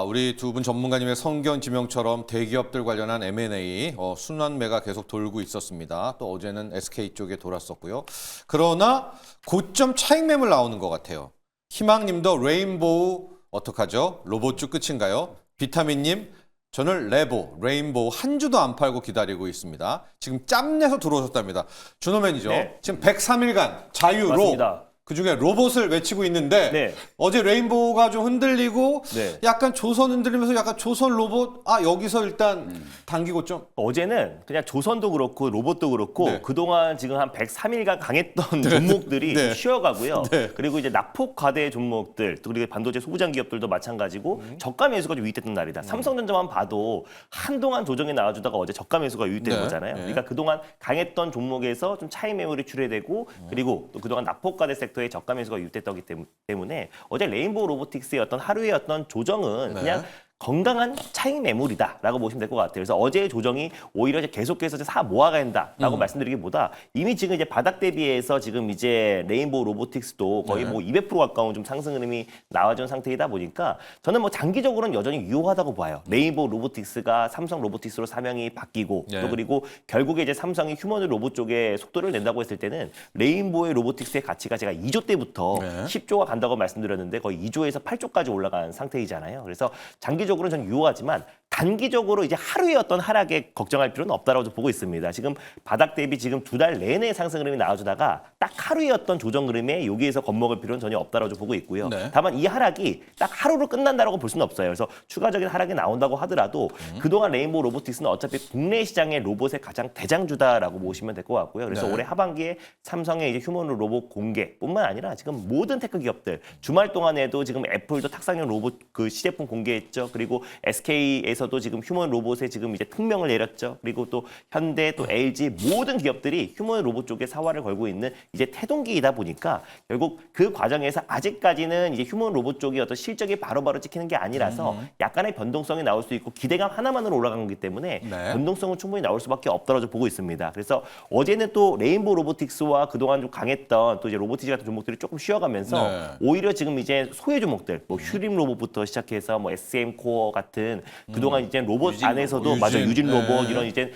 우리 두 분 전문가님의 성견 지명처럼 대기업들 관련한 M&A 순환매가 계속 돌고 있었습니다. 또 어제는 SK 쪽에 돌았었고요. 그러나 고점 차익 매물 나오는 것 같아요. 희망님도 레인보우 어떡하죠? 로봇주 끝인가요? 비타민님 저는 레인보우 한 주도 안 팔고 기다리고 있습니다. 지금 짬내서 들어오셨답니다. 준호 매니저 네. 지금 103일간 자유로 맞습니다. 그중에 로봇을 외치고 있는데 네. 어제 레인보우가 좀 흔들리고 네. 약간 조선 흔들리면서 약간 조선 로봇 여기서 일단 당기고 좀 어제는 그냥 조선도 그렇고 로봇도 그렇고 네. 그동안 지금 한 103일간 강했던 종목들이 네. 쉬어가고요. 네. 그리고 이제 낙폭 과대 종목들, 또 그리고 반도체 소부장 기업들도 마찬가지고 저가 매수가 좀 유입됐던 날이다. 삼성전자만 봐도 한동안 조정이 나와주다가 어제 저가 매수가 유입된 네. 거잖아요. 네. 그러니까 그동안 강했던 종목에서 좀 차익 매물이 출회되고 그리고 또 그동안 낙폭 과대 섹터에 저가 매수가 유입됐기 때문에 어제 레인보우 로보틱스의 어떤 하루의 어떤 조정은 네. 그냥 건강한 차익 매물이다라고 보시면 될 것 같아요. 그래서 어제의 조정이 오히려 이제 계속해서 사 모아가 된다라고 말씀드리기보다 이미 지금 이제 바닥 대비해서 지금 이제 레인보우 로보틱스도 거의 네. 뭐 200% 가까운 좀 상승 흐름이 나와준 상태이다 보니까 저는 뭐 장기적으로는 여전히 유효하다고 봐요. 레인보우 로보틱스가 삼성 로보틱스로 사명이 바뀌고 네. 또 그리고 결국에 이제 삼성이 휴머노 로봇 쪽에 속도를 낸다고 했을 때는 레인보우의 로보틱스의 가치가 제가 2조 때부터 네. 10조가 간다고 말씀드렸는데 거의 2조에서 8조까지 올라간 상태이잖아요. 그래서 장기적으로는 전 유효하지만 단기적으로 이제 하루의 어떤 하락에 걱정할 필요는 없다라고 보고 있습니다. 지금 바닥 대비 지금 2달 내내 상승 흐름이 나와주다가 딱 하루의 어떤 조정 흐름에 여기에서 겁먹을 필요는 전혀 없다라고 보고 있고요. 네. 다만 이 하락이 딱 하루로 끝난다라고 볼 수는 없어요. 그래서 추가적인 하락이 나온다고 하더라도 그동안 레인보우 로보틱스는 어차피 국내 시장의 로봇의 가장 대장주다라고 보시면 될 것 같고요. 그래서 네. 올해 하반기에 삼성의 이제 휴머노 로봇 공개뿐만 아니라 지금 모든 테크 기업들 주말 동안에도 지금 애플도 탁상형 로봇 그 시제품 공개했죠. 그리고 SK에서도 지금 휴먼 로봇에 지금 이제 특명을 내렸죠. 그리고 또 현대 또 LG 모든 기업들이 휴먼 로봇 쪽에 사활을 걸고 있는 이제 태동기이다 보니까 결국 그 과정에서 아직까지는 이제 휴먼 로봇 쪽이 어떤 실적이 바로바로 찍히는 게 아니라서 약간의 변동성이 나올 수 있고 기대감 하나만으로 올라간 거기 때문에 네. 변동성은 충분히 나올 수밖에 없다고 보고 있습니다. 그래서 어제는 또 레인보우 로보틱스와 그동안 좀 강했던 또 이제 로보티지 같은 종목들이 조금 쉬어가면서 네. 오히려 지금 이제 소외 종목들 뭐 휴림 로봇부터 시작해서 뭐 SM 코어 같은 그동안 이제 로봇 유진 안에서도 로봇. 맞아 유진 네. 로봇 이런 이제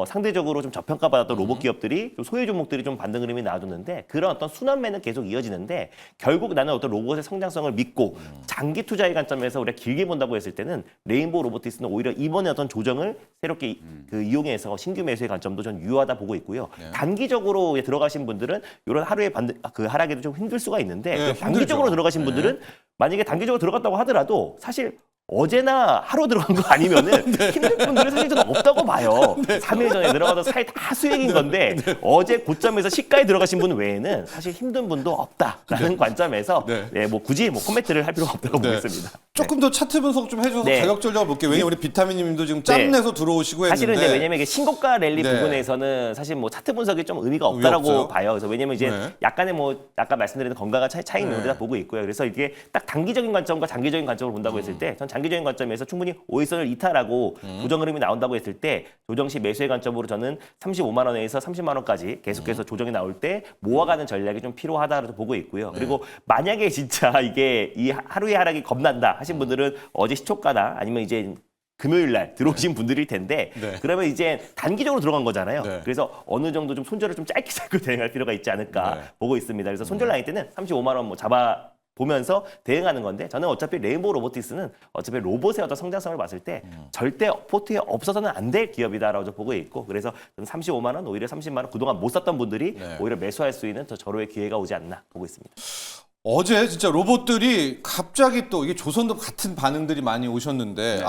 상대적으로 좀 저평가받았던 로봇 기업들이 좀 소외 종목들이 좀 반등 흐름이 나와줬는데 그런 어떤 순환매는 계속 이어지는데 결국 나는 어떤 로봇의 성장성을 믿고 장기 투자의 관점에서 우리가 길게 본다고 했을 때는 레인보우 로보틱스는 오히려 이번에 어떤 조정을 새롭게 그 이용해서 신규 매수의 관점도 전 유효하다 보고 있고요. 네. 단기적으로 들어가신 분들은 이런 하루의 그 하락에도 좀 힘들 수가 있는데 네, 단기적으로 힘들죠. 들어가신 네. 분들은 만약에 단기적으로 들어갔다고 하더라도 사실 어제나 하루 들어간 거 아니면은 힘든 분들은 사실 저는 없다고 봐요. 3일 전에 들어가서 사이 다 수익인 건데 어제 고점에서 시가에 들어가신 분 외에는 사실 힘든 분도 없다라는 관점에서 네. 뭐 굳이 뭐 코멘트를 할 필요가 없다고 네. 보겠습니다. 조금 더 차트 분석 좀 해줘서 네. 가격적으로 볼게요. 왜냐면 우리 비타민님도 지금 짬내서 들어오시고 사실은 했는데 이제 왜냐면 이게 신고가 랠리 네. 부분에서는 사실 뭐 차트 분석이 좀 의미가 없다라고 없어요? 봐요. 그래서 왜냐면 이제 네. 약간의 뭐 아까 말씀드린 건강한 차익 네. 면들다 보고 있고요. 그래서 이게 딱 단기적인 관점과 장기적인 관점으로 본다고 했을 때 전 장기적인 관점에서 충분히 5일선을 이탈하고 조정 흐름이 나온다고 했을 때 조정 시 매수의 관점으로 저는 35만 원에서 30만 원까지 계속해서 조정이 나올 때 모아가는 전략이 좀 필요하다고 보고 있고요. 그리고 만약에 진짜 이게 이 하루의 하락이 겁난다 하신 분들은 어제 시초가나 아니면 이제 금요일 날 들어오신 분들일 텐데 네. 그러면 이제 단기적으로 들어간 거잖아요. 네. 그래서 어느 정도 좀 손절을 좀 짧게 잡고 대응할 필요가 있지 않을까 네. 보고 있습니다. 그래서 손절 라인 때는 35만 원 뭐 잡아 보면서 대응하는 건데 저는 어차피 레인보우 로보틱스는 어차피 로봇의 어떤 성장성을 봤을 때 절대 포트에 없어서는 안 될 기업이다라고 보고 있고 그래서 저는 35만 원 오히려 30만 원 그동안 못 샀던 분들이 네. 오히려 매수할 수 있는 더 절호의 기회가 오지 않나 보고 있습니다. 어제 진짜 로봇들이 갑자기 또 이게 조선도 같은 반응들이 많이 오셨는데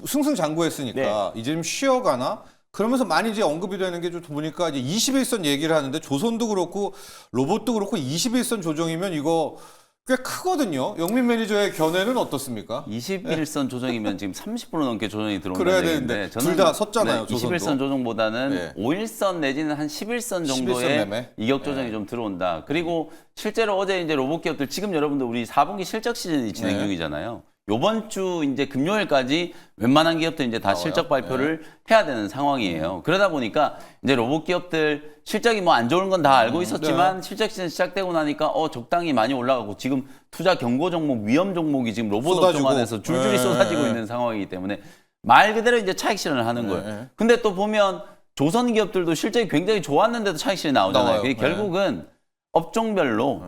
승승장구했으니까 이제 좀 쉬어가나? 그러면서 많이 이제 언급이 되는 게 좀 보니까 이제 21선 얘기를 하는데 조선도 그렇고 로봇도 그렇고 21선 조정이면 이거 꽤 크거든요. 영민 매니저의 견해는 어떻습니까? 21선 조정이면 지금 30% 넘게 조정이 그래야 들어온다는 되는데 얘기인데 둘다 섰잖아요, 조선도. 21선 조정보다는 네. 5일선 내지는 한 11선 11선 정도의 매매? 이격 조정이 좀 들어온다. 그리고 실제로 어제 이제 로봇 기업들 지금 여러분들 우리 4분기 실적 시즌이 진행 네. 중이잖아요. 요번 주 이제 금요일까지 웬만한 기업들 이제 다 나와요? 실적 발표를 해야 되는 상황이에요. 그러다 보니까 이제 로봇 기업들 실적이 뭐 안 좋은 건 다 알고 있었지만 실적 시즌 시작되고 나니까 적당히 많이 올라가고 지금 투자 경고 종목, 위험 종목이 지금 로봇 쏟아지고. 업종 안에서 줄줄이 네. 쏟아지고 있는 상황이기 때문에 말 그대로 이제 차익 실현을 하는 거예요. 네. 근데 또 보면 조선 기업들도 실적이 굉장히 좋았는데도 차익 실현이 나오잖아요. 나와요. 그게 네. 결국은 업종별로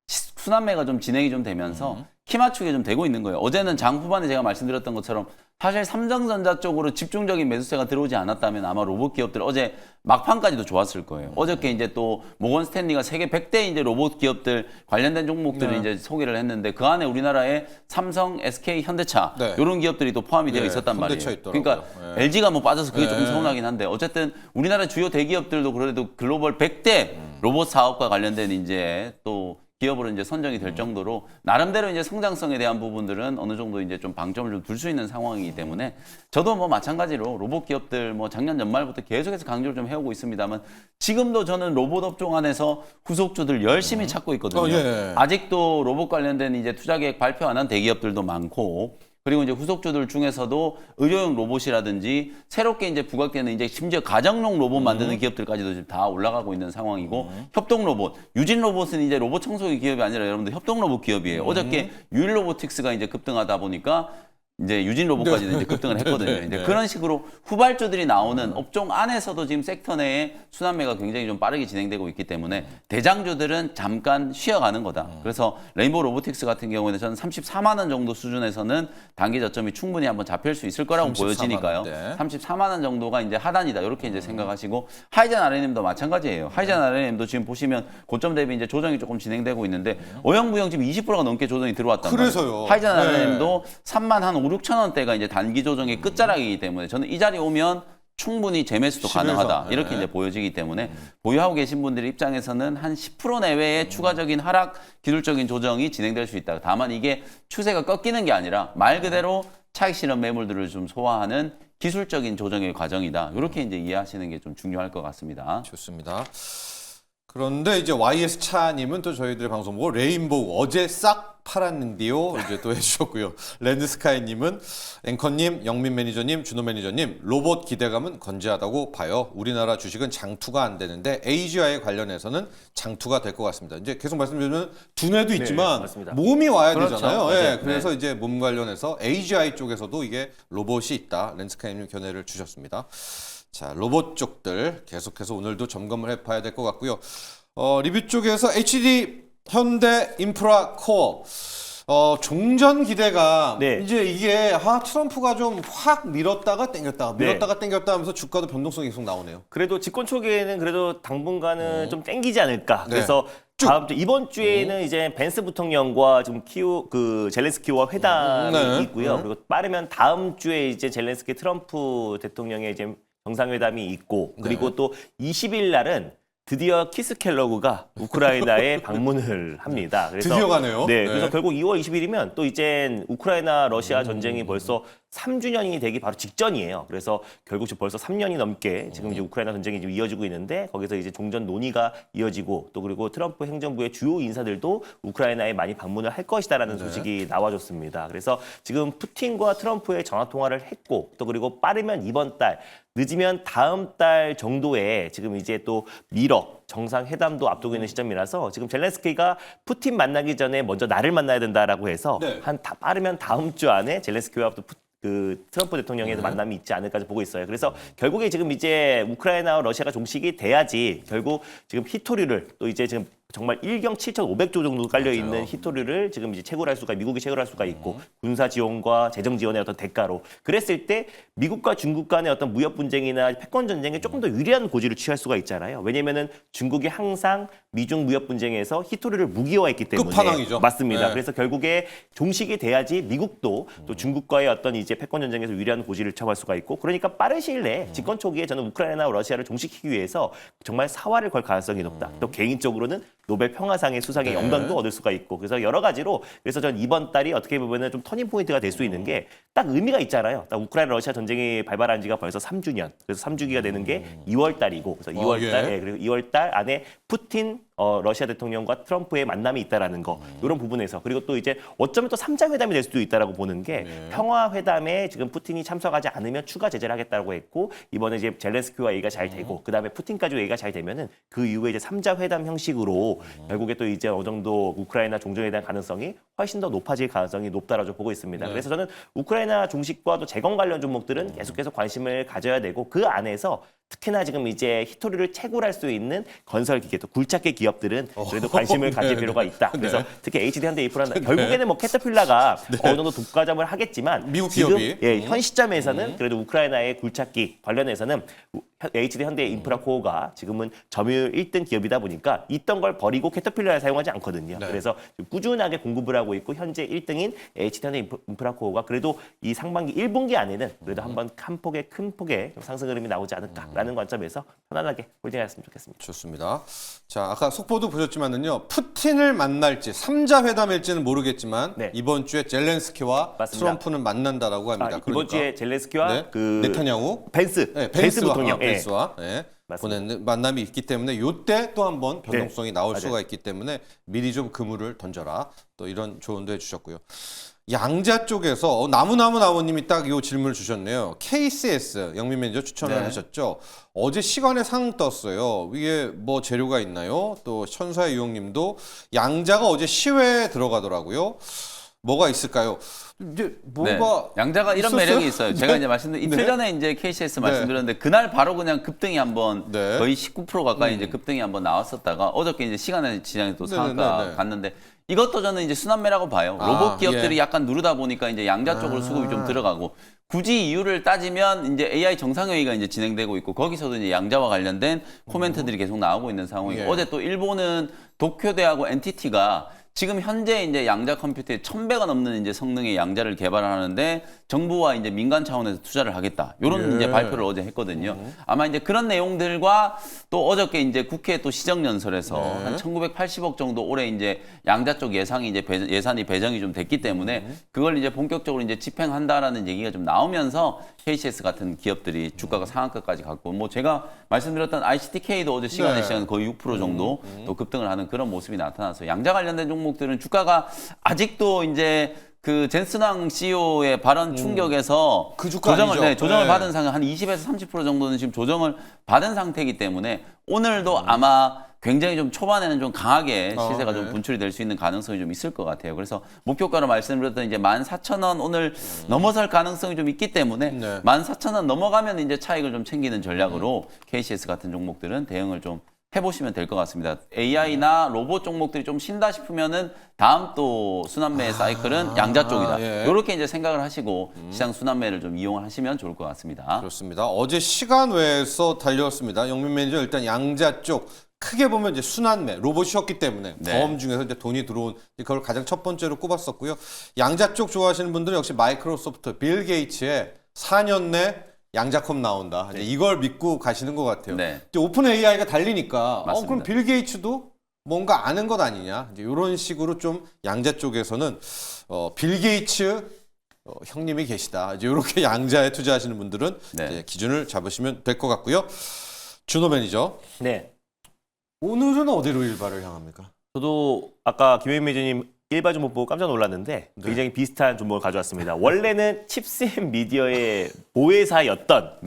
순환매가 좀 진행이 좀 되면서 키 맞추기 좀 되고 있는 거예요. 어제는 장 후반에 제가 말씀드렸던 것처럼 사실 삼성전자 쪽으로 집중적인 매수세가 들어오지 않았다면 아마 로봇 기업들 어제 막판까지도 좋았을 거예요. 어저께 이제 또 모건 스탠리가 세계 100대 이제 로봇 기업들 관련된 종목들을 이제 소개를 했는데 그 안에 우리나라의 삼성, SK, 현대차 네. 이런 기업들이 또 포함이 되어 네, 있었단 현대차 말이에요. 있더라고요. 그러니까 네. LG가 뭐 빠져서 그게 조금 네. 서운하긴 한데 어쨌든 우리나라 주요 대기업들도 그래도 글로벌 100대 로봇 사업과 관련된 이제 또 기업으로 이제 선정이 될 정도로 나름대로 이제 성장성에 대한 부분들은 어느 정도 이제 좀 방점을 좀 둘 수 있는 상황이기 때문에 저도 뭐 마찬가지로 로봇 기업들 뭐 작년 연말부터 계속해서 강조를 좀 해오고 있습니다만 지금도 저는 로봇 업종 안에서 후속주들 열심히 찾고 있거든요. 예. 아직도 로봇 관련된 이제 투자 계획 발표 안 한 대기업들도 많고 그리고 이제 후속주들 중에서도 의료용 로봇이라든지 새롭게 이제 부각되는 이제 심지어 가정용 로봇 만드는 기업들까지도 지금 다 올라가고 있는 상황이고 협동 로봇, 유진 로봇은 이제 로봇 청소기 기업이 아니라 여러분들 협동 로봇 기업이에요. 어저께 유일 로보틱스가 이제 급등하다 보니까 이제 유진 로봇까지도 이제 급등을 했거든요. 이제 그런 식으로 후발주들이 나오는 업종 안에서도 지금 섹터 내에 순환매가 굉장히 좀 빠르게 진행되고 있기 때문에 대장주들은 잠깐 쉬어가는 거다. 그래서 레인보우 로보틱스 같은 경우에는 저는 34만 원 정도 수준에서는 단기 저점이 충분히 한번 잡힐 수 있을 거라고 34만 보여지니까요. 원대. 34만 원 정도가 이제 하단이다. 이렇게 이제 생각하시고 하이젠 RNM도 마찬가지예요. 하이젠 RNM도 지금 보시면 고점 대비 이제 조정이 조금 진행되고 있는데 어영부영 지금 20%가 넘게 조정이 들어왔단 말이에요. 그래서요. 하이젠 네. RNM도 3만 한 5, 6천 원대가 이제 단기 조정의 끝자락이기 때문에 저는 이 자리 오면 충분히 재매수도 가능하다. 네. 이렇게 이제 보여지기 때문에 보유하고 계신 분들 입장에서는 한 10% 내외의 추가적인 하락, 기술적인 조정이 진행될 수 있다. 다만 이게 추세가 꺾이는 게 아니라 말 그대로 차익 실현 매물들을 좀 소화하는 기술적인 조정의 과정이다. 이렇게 이제 이해하시는 게 좀 중요할 것 같습니다. 좋습니다. 그런데 이제 YS 차님은 또 저희들의 방송 보고 레인보우 어제 싹 팔았는데요. 이제 또 해주셨고요. 랜드스카이님은 앵커님, 영민 매니저님, 준호 매니저님 로봇 기대감은 건재하다고 봐요. 우리나라 주식은 장투가 안 되는데 AGI 관련해서는 장투가 될 것 같습니다. 이제 계속 말씀드리면 두뇌도 있지만 맞습니다. 몸이 와야 그렇죠. 되잖아요. 맞아요. 예, 그래서 이제 몸 관련해서 AGI 쪽에서도 이게 로봇이 있다. 랜드스카이님 견해를 주셨습니다. 자, 로봇 쪽들 계속해서 오늘도 점검을 해봐야 될 것 같고요. 리뷰 쪽에서 HD 현대 인프라 코어 종전 기대가 네. 이제 이게 트럼프가 좀 확 밀었다가 땡겼다가 네. 밀었다가 땡겼다 하면서 주가도 변동성이 계속 나오네요. 그래도 집권 초기에는 그래도 당분간은 좀 땡기지 않을까. 네. 그래서 다음 주 이번 주에는 이제 벤스 부통령과 지금 젤렌스키와 회담이 네. 있고요. 그리고 빠르면 다음 주에 이제 젤렌스키 트럼프 대통령의 이제 정상회담이 있고 그리고 또 20일 날은 드디어 키스 켈러그가 우크라이나에 방문을 합니다. 그래서 드디어 가네요. 네, 네. 그래서 결국 2월 20일이면 또 이제 우크라이나 러시아 전쟁이 벌써 3주년이 되기 바로 직전이에요. 그래서 결국 지금 벌써 3년이 넘게 지금 이제 우크라이나 전쟁이 지금 이어지고 있는데 거기서 이제 종전 논의가 이어지고 또 그리고 트럼프 행정부의 주요 인사들도 우크라이나에 많이 방문을 할 것이다라는 소식이 나와줬습니다. 그래서 지금 푸틴과 트럼프의 전화 통화를 했고 또 그리고 빠르면 이번 달 늦으면 다음 달 정도에 지금 이제 또 미러 정상회담도 앞두고 있는 시점이라서 지금 젤렌스키가 푸틴 만나기 전에 먼저 나를 만나야 된다라고 해서 네. 빠르면 다음 주 안에 젤렌스키와 또 트럼프 대통령의 만남이 있지 않을까 보고 있어요. 그래서 결국에 지금 이제 우크라이나와 러시아가 종식이 돼야지 결국 지금 히토리를 또 이제 지금 정말 1경 7,500조 정도 깔려 있는 히토리를 지금 이제 채굴할 수가 미국이 채굴할 수가 있고 군사 지원과 재정 지원의 어떤 대가로 그랬을 때 미국과 중국 간의 어떤 무역 분쟁이나 패권 전쟁에 조금 더 유리한 고지를 취할 수가 있잖아요. 왜냐면은 중국이 항상 미중 무역 분쟁에서 히토리를 무기화했기 때문에 끝판왕이죠. 맞습니다. 네. 그래서 결국에 종식이 돼야지 미국도 또 중국과의 어떤 이제 패권 전쟁에서 유리한 고지를 취할 수가 있고 그러니까 빠른 시일 내에 집권 초기에 저는 우크라이나와 러시아를 종식시키기 위해서 정말 사활을 걸 가능성이 높다. 또 개인적으로는 노벨 평화상의 수상의 영광도 얻을 수가 있고 그래서 여러 가지로 그래서 전 이번 달이 어떻게 보면은 좀 터닝 포인트가 될 수 있는 게 딱 의미가 있잖아요. 딱 우크라이나 러시아 전쟁이 발발한 지가 벌써 3주년. 그래서 3주기가 되는 게 2월 달이고 그래서 2월 달 예. 그리고 2월 달 안에 푸틴 러시아 대통령과 트럼프의 만남이 있다라는 거 이런 부분에서 그리고 또 이제 어쩌면 또 3자 회담이 될 수도 있다라고 보는 게 평화 회담에 지금 푸틴이 참석하지 않으면 추가 제재를 하겠다라고 했고 이번에 이제 젤렌스키와 얘기가 잘 되고 그다음에 푸틴까지 얘기가 잘 되면은 그 이후에 이제 3자 회담 형식으로 결국에 또 이제 어느 정도 우크라이나 종전에 대한 가능성이 훨씬 더 높아질 가능성이 높다라고 보고 있습니다. 그래서 저는 우크라이나 중식과 또 재건 관련 종목들은 계속해서 관심을 가져야 되고 그 안에서 특히나 지금 이제 히토리를 채굴할 수 있는 건설 기계, 또 굴착계 기업들은 그래도 관심을 가질 필요가 있다. 그래서 특히 HD 현대인프라는 결국에는 뭐 캐터필라가 어느 정도 독과점을 하겠지만 미국 지금 기업이. 현 시점에서는 그래도 우크라이나의 굴착기 관련해서는 HD 현대인프라코어가 지금은 점유율 1등 기업이다 보니까 있던 걸 버리고 캐터필라를 사용하지 않거든요. 네. 그래서 꾸준하게 공급을 하고 있고 현재 1등인 HD 현대인프라코어가 그래도 이 상반기 1분기 안에는 그래도 한번 한 폭의 큰 폭의 상승 흐름이 나오지 않을까라는 관점에서 편안하게 홀딩하였으면 좋겠습니다. 좋습니다. 자, 아까 속보도 보셨지만은요. 푸틴을 만날지 3자 회담일지는 모르겠지만 네. 이번 주에 젤렌스키와 맞습니다. 트럼프는 만난다라고 합니다. 이번 주에 젤렌스키와 네. 그 네타냐후 벤스 네, 벤스 펜스와, 부통령 펜스와 네, 맞습니다. 보낸 만남이 있기 때문에 요때 또 한번 변동성이 나올 맞아요. 수가 있기 때문에 미리 좀 그물을 던져라. 또 이런 조언도 해주셨고요. 양자 쪽에서 나무나무나무님이 딱 이 질문을 주셨네요. KCS 영민 매니저 추천을 네. 하셨죠. 어제 시간에 상 떴어요. 위에 뭐 재료가 있나요? 또 천사의 유형님도 양자가 어제 시외에 들어가더라고요. 뭐가 있을까요? 이제 네. 뭐가 양자가 이런 있었어요? 매력이 있어요. 제가 네. 이제 말씀드린 이틀 네. 전에 이제 KCS 말씀드렸는데 그날 바로 그냥 급등이 한번 네. 거의 19% 가까이 이제 급등이 한번 나왔었다가 어저께 이제 시간에 지장이 또 상한가 네네네네. 갔는데 이것도 저는 이제 순환매라고 봐요. 아, 로봇 기업들이 예. 약간 누르다 보니까 이제 양자 쪽으로 수급이 좀 들어가고 굳이 이유를 따지면 이제 AI 정상회의가 이제 진행되고 있고 거기서도 이제 양자와 관련된 코멘트들이 계속 나오고 있는 상황이고 예. 어제 또 일본은 도쿄대하고 NTT가 지금 현재 이제 양자 컴퓨터에 1,100가 넘는 이제 성능의 양자를 개발하는데 정부와 이제 민간 차원에서 투자를 하겠다. 이런 예. 이제 발표를 어제 했거든요. 아마 이제 그런 내용들과 또 어저께 이제 국회 또 시정연설에서 네. 한 1,980억 정도 올해 이제 양자 쪽 예상이 이제 예산이 배정이 좀 됐기 때문에 그걸 이제 본격적으로 이제 집행한다라는 얘기가 좀 나오면서 KCS 같은 기업들이 주가가 상한가까지 갔고 뭐 제가 말씀드렸던 ICTK도 어제 시간에 네. 시간 거의 6% 정도 또 급등을 하는 그런 모습이 나타나서 양자 관련된 종목들은 주가가 아직도 이제 그 젠스낭 CEO의 발언 충격에서 그 주가 조정을 아니죠. 조정을 네. 받은 상황 한 20에서 30% 정도는 지금 조정을 받은 상태이기 때문에 오늘도 아마 굉장히 좀 초반에는 좀 강하게 시세가 네. 좀 분출이 될 수 있는 가능성이 좀 있을 것 같아요. 그래서 목표가로 말씀드렸던 이제 14,000원 오늘 넘어설 가능성이 좀 있기 때문에 네. 14,000원 넘어가면 이제 차익을 좀 챙기는 전략으로 KCS 같은 종목들은 대응을 좀 해보시면 될 것 같습니다. AI나 로봇 종목들이 좀 쉰다 싶으면은 다음 또 순환매 사이클은 양자 쪽이다. 예. 이렇게 이제 생각을 하시고 시장 순환매를 좀 이용하시면 좋을 것 같습니다. 그렇습니다. 어제 시간 외에서 달려왔습니다. 영민 매니저 일단 양자 쪽 크게 보면 이제 순환매 로봇이었기 때문에 네. 보험 중에서 이제 돈이 들어온 그걸 가장 첫 번째로 꼽았었고요. 양자 쪽 좋아하시는 분들은 역시 마이크로소프트 빌 게이츠의 4년 내 양자컴 나온다. 이제 이걸 믿고 가시는 것 같아요. 네. 이제 오픈 AI가 달리니까 맞습니다. 그럼 빌 게이츠도 뭔가 아는 것 아니냐. 이제 이런 식으로 좀 양자 쪽에서는 빌 게이츠 형님이 계시다. 이제 이렇게 양자에 투자하시는 분들은 네. 이제 기준을 잡으시면 될 것 같고요. 준호 매니저. 네. 오늘은 어디로 일발을 향합니까? 저도 아까 김혜민 매니저님 일바 종목 보고 깜짝 놀랐는데 굉장히 비슷한 종목을 가져왔습니다. 원래는 칩스앤 미디어의 보혜사였던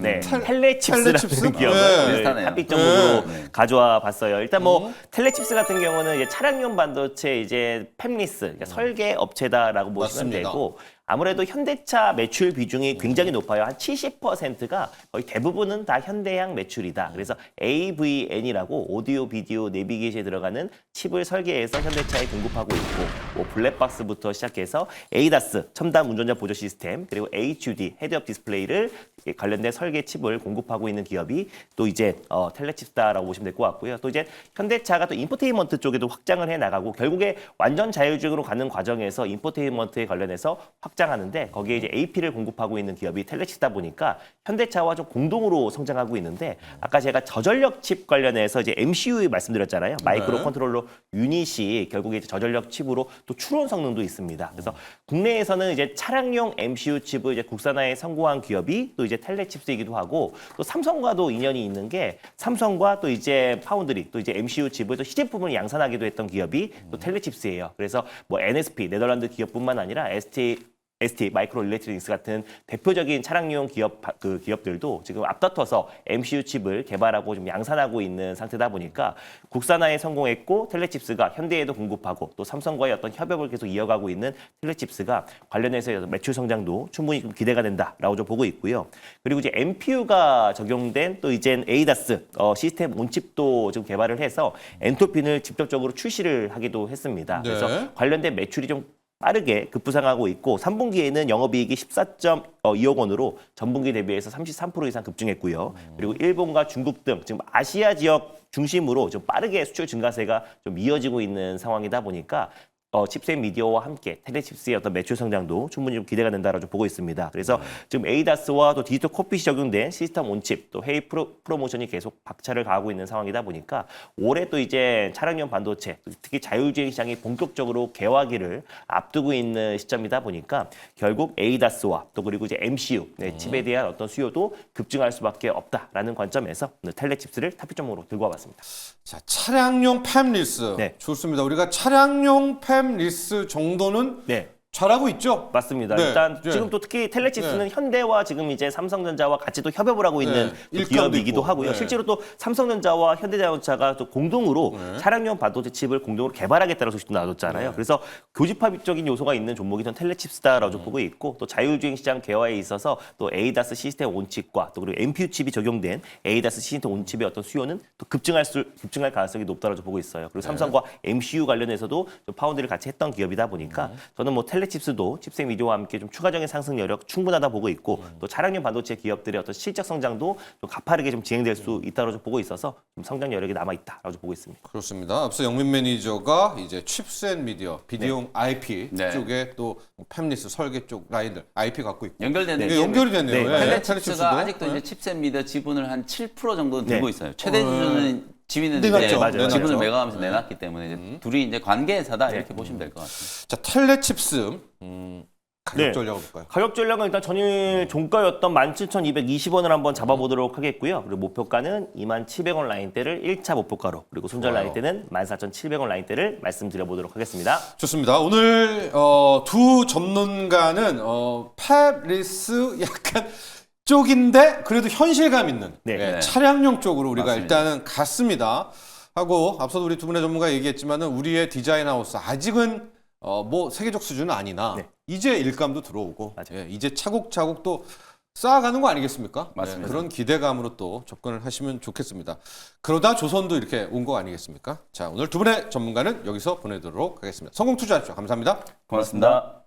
텔레칩스라는 텔레칩스? 기업을 네. 비슷하네요. 탑픽 종목으로 네. 가져와 봤어요. 일단 뭐 텔레칩스 같은 경우는 이제 차량용 반도체 이제 팹리스 그러니까 설계 업체다라고 보시면 맞습니다. 되고 아무래도 현대차 매출 비중이 굉장히 높아요. 한 70%가 거의 대부분은 다 현대향 매출이다. 그래서 AVN이라고 오디오, 비디오, 내비게이션에 들어가는 칩을 설계해서 현대차에 공급하고 있고 뭐 블랙박스부터 시작해서 ADAS, 첨단 운전자 보조 시스템, 그리고 HUD, 헤드업 디스플레이를 관련된 설계 칩을 공급하고 있는 기업이 또 이제 텔레칩스다라고 보시면 될 것 같고요. 또 이제 현대차가 또 인포테인먼트 쪽에도 확장을 해 나가고 결국에 완전 자율주행으로 가는 과정에서 인포테인먼트에 관련해서 확장하는데 거기에 이제 AP를 공급하고 있는 기업이 텔레칩스다 보니까 현대차와 좀 공동으로 성장하고 있는데 아까 제가 저전력 칩 관련해서 이제 MCU 말씀드렸잖아요. 마이크로 컨트롤러 유닛이 결국에 이제 저전력 칩으로 또 추론 성능도 있습니다. 그래서 국내에서는 이제 차량용 MCU 칩을 이제 국산화에 성공한 기업이 또 이제 텔레칩스이기도 하고 또 삼성과도 인연이 있는 게 삼성과 또 이제 파운드리 또 이제 MCU 칩을 또 시제품을 양산하기도 했던 기업이 또 텔레칩스예요. 그래서 뭐 NSP 네덜란드 기업뿐만 아니라 ST ST 마이크로 일렉트로닉스 같은 대표적인 차량용 기업들도 지금 앞다퉈서 MCU 칩을 개발하고 좀 양산하고 있는 상태다 보니까 국산화에 성공했고 텔레칩스가 현대에도 공급하고 또 삼성과의 어떤 협업을 계속 이어가고 있는 텔레칩스가 관련해서 매출 성장도 충분히 좀 기대가 된다라고 좀 보고 있고요. 그리고 이제 MPU가 적용된 또 이젠 ADAS 시스템 온칩도 지금 개발을 해서 엔토핀을 직접적으로 출시를 하기도 했습니다. 네. 그래서 관련된 매출이 좀 빠르게 급부상하고 있고 3분기에는 영업이익이 14.2억 원으로 전분기 대비해서 33% 이상 급증했고요. 그리고 일본과 중국 등 지금 아시아 지역 중심으로 좀 빠르게 수출 증가세가 좀 이어지고 있는 상황이다 보니까 칩셋 미디어와 함께 텔레칩스의 어떤 매출 성장도 충분히 좀 기대가 된다라고 좀 보고 있습니다. 그래서 지금 ADAS와 또 디지털 콕핏이 적용된 시스템 온칩 또 회의 프로모션이 계속 박차를 가하고 있는 상황이다 보니까 올해 또 이제 차량용 반도체 특히 자율주행 시장이 본격적으로 개화기를 앞두고 있는 시점이다 보니까 결국 ADAS와 또 그리고 이제 MCU 칩에 대한 어떤 수요도 급증할 수밖에 없다라는 관점에서 오늘 텔레칩스를 탑픽점으로 들고 와봤습니다. 자, 차량용 팹리스. 네. 좋습니다. 우리가 차량용 팹리스 정도는 네. 잘하고 있죠? 맞습니다. 네. 일단 네. 지금 또 특히 텔레칩스는 현대와 지금 이제 삼성전자와 같이 또 협업을 하고 있는 네. 또 일감도 기업이기도 있고. 하고요. 네. 실제로 또 삼성전자와 현대자동차가 또 공동으로 차량용 반도체 칩을 공동으로 개발하겠다는 소식도 나왔잖아요. 그래서 교집합적인 요소가 있는 종목이 전 텔레칩스다라고 좀 보고 있고 또 자율주행 시장 개화에 있어서 또 ADAS 시스템 온칩과 또 그리고 MPU 칩이 적용된 ADAS 시스템 온칩의 어떤 수요는 또 급증할 가능성이 높다라고 보고 있어요. 그리고 삼성과 MCU 관련해서도 좀 파운드를 같이 했던 기업이다 보니까 저는 뭐 텔레칩스도 칩셋 미디어와 함께 좀 추가적인 상승 여력 충분하다 보고 있고 또 차량용 반도체 기업들의 어떤 실적 성장도 좀 가파르게 좀 진행될 수 있다고 좀 보고 있어서 좀 성장 여력이 남아 있다라고 좀 보고 있습니다. 그렇습니다. 앞서 영민 매니저가 이제 칩셋 미디어, 비디오용 IP 네. 쪽에 또 팹리스 설계 쪽 라인들 IP 갖고 있고 연결되는 이게 연결이 됐네요. 네. 예, 텔레칩스가 아직도 네. 이제 칩셋 미디어 지분을 한 7% 정도는 들고 네. 있어요. 최대 지분은 지위는 내놨죠. 이제 맞아요. 지분을 내놨죠. 매각하면서 내놨기 때문에 이제 둘이 이제 관계사다 이렇게 보시면 될 것 같습니다. 자, 텔레칩스 가격 네. 전략을 볼까요? 가격 전략은 일단 전일 종가였던 17,220원을 한번 잡아보도록 하겠고요. 그리고 목표가는 27,000원 라인대를 1차 목표가로 그리고 손절 좋아요. 라인대는 14,700원 라인대를 말씀드려보도록 하겠습니다. 좋습니다. 오늘 두 전문가는 팹리스 약간 쪽인데 그래도 현실감 있는 네. 차량용 쪽으로 우리가 맞습니다. 일단은 갔습니다. 하고 앞서도 우리 두 분의 전문가 얘기했지만은 우리의 디자인 하우스 아직은 뭐 세계적 수준은 아니나 네. 이제 일감도 들어오고 맞아요. 예, 이제 차곡차곡 또 쌓아가는 거 아니겠습니까? 맞습니다. 그런 기대감으로 또 접근을 하시면 좋겠습니다. 그러다 조선도 이렇게 온 거 아니겠습니까? 자, 오늘 두 분의 전문가는 여기서 보내도록 하겠습니다. 성공 투자하십시오. 감사합니다. 고맙습니다.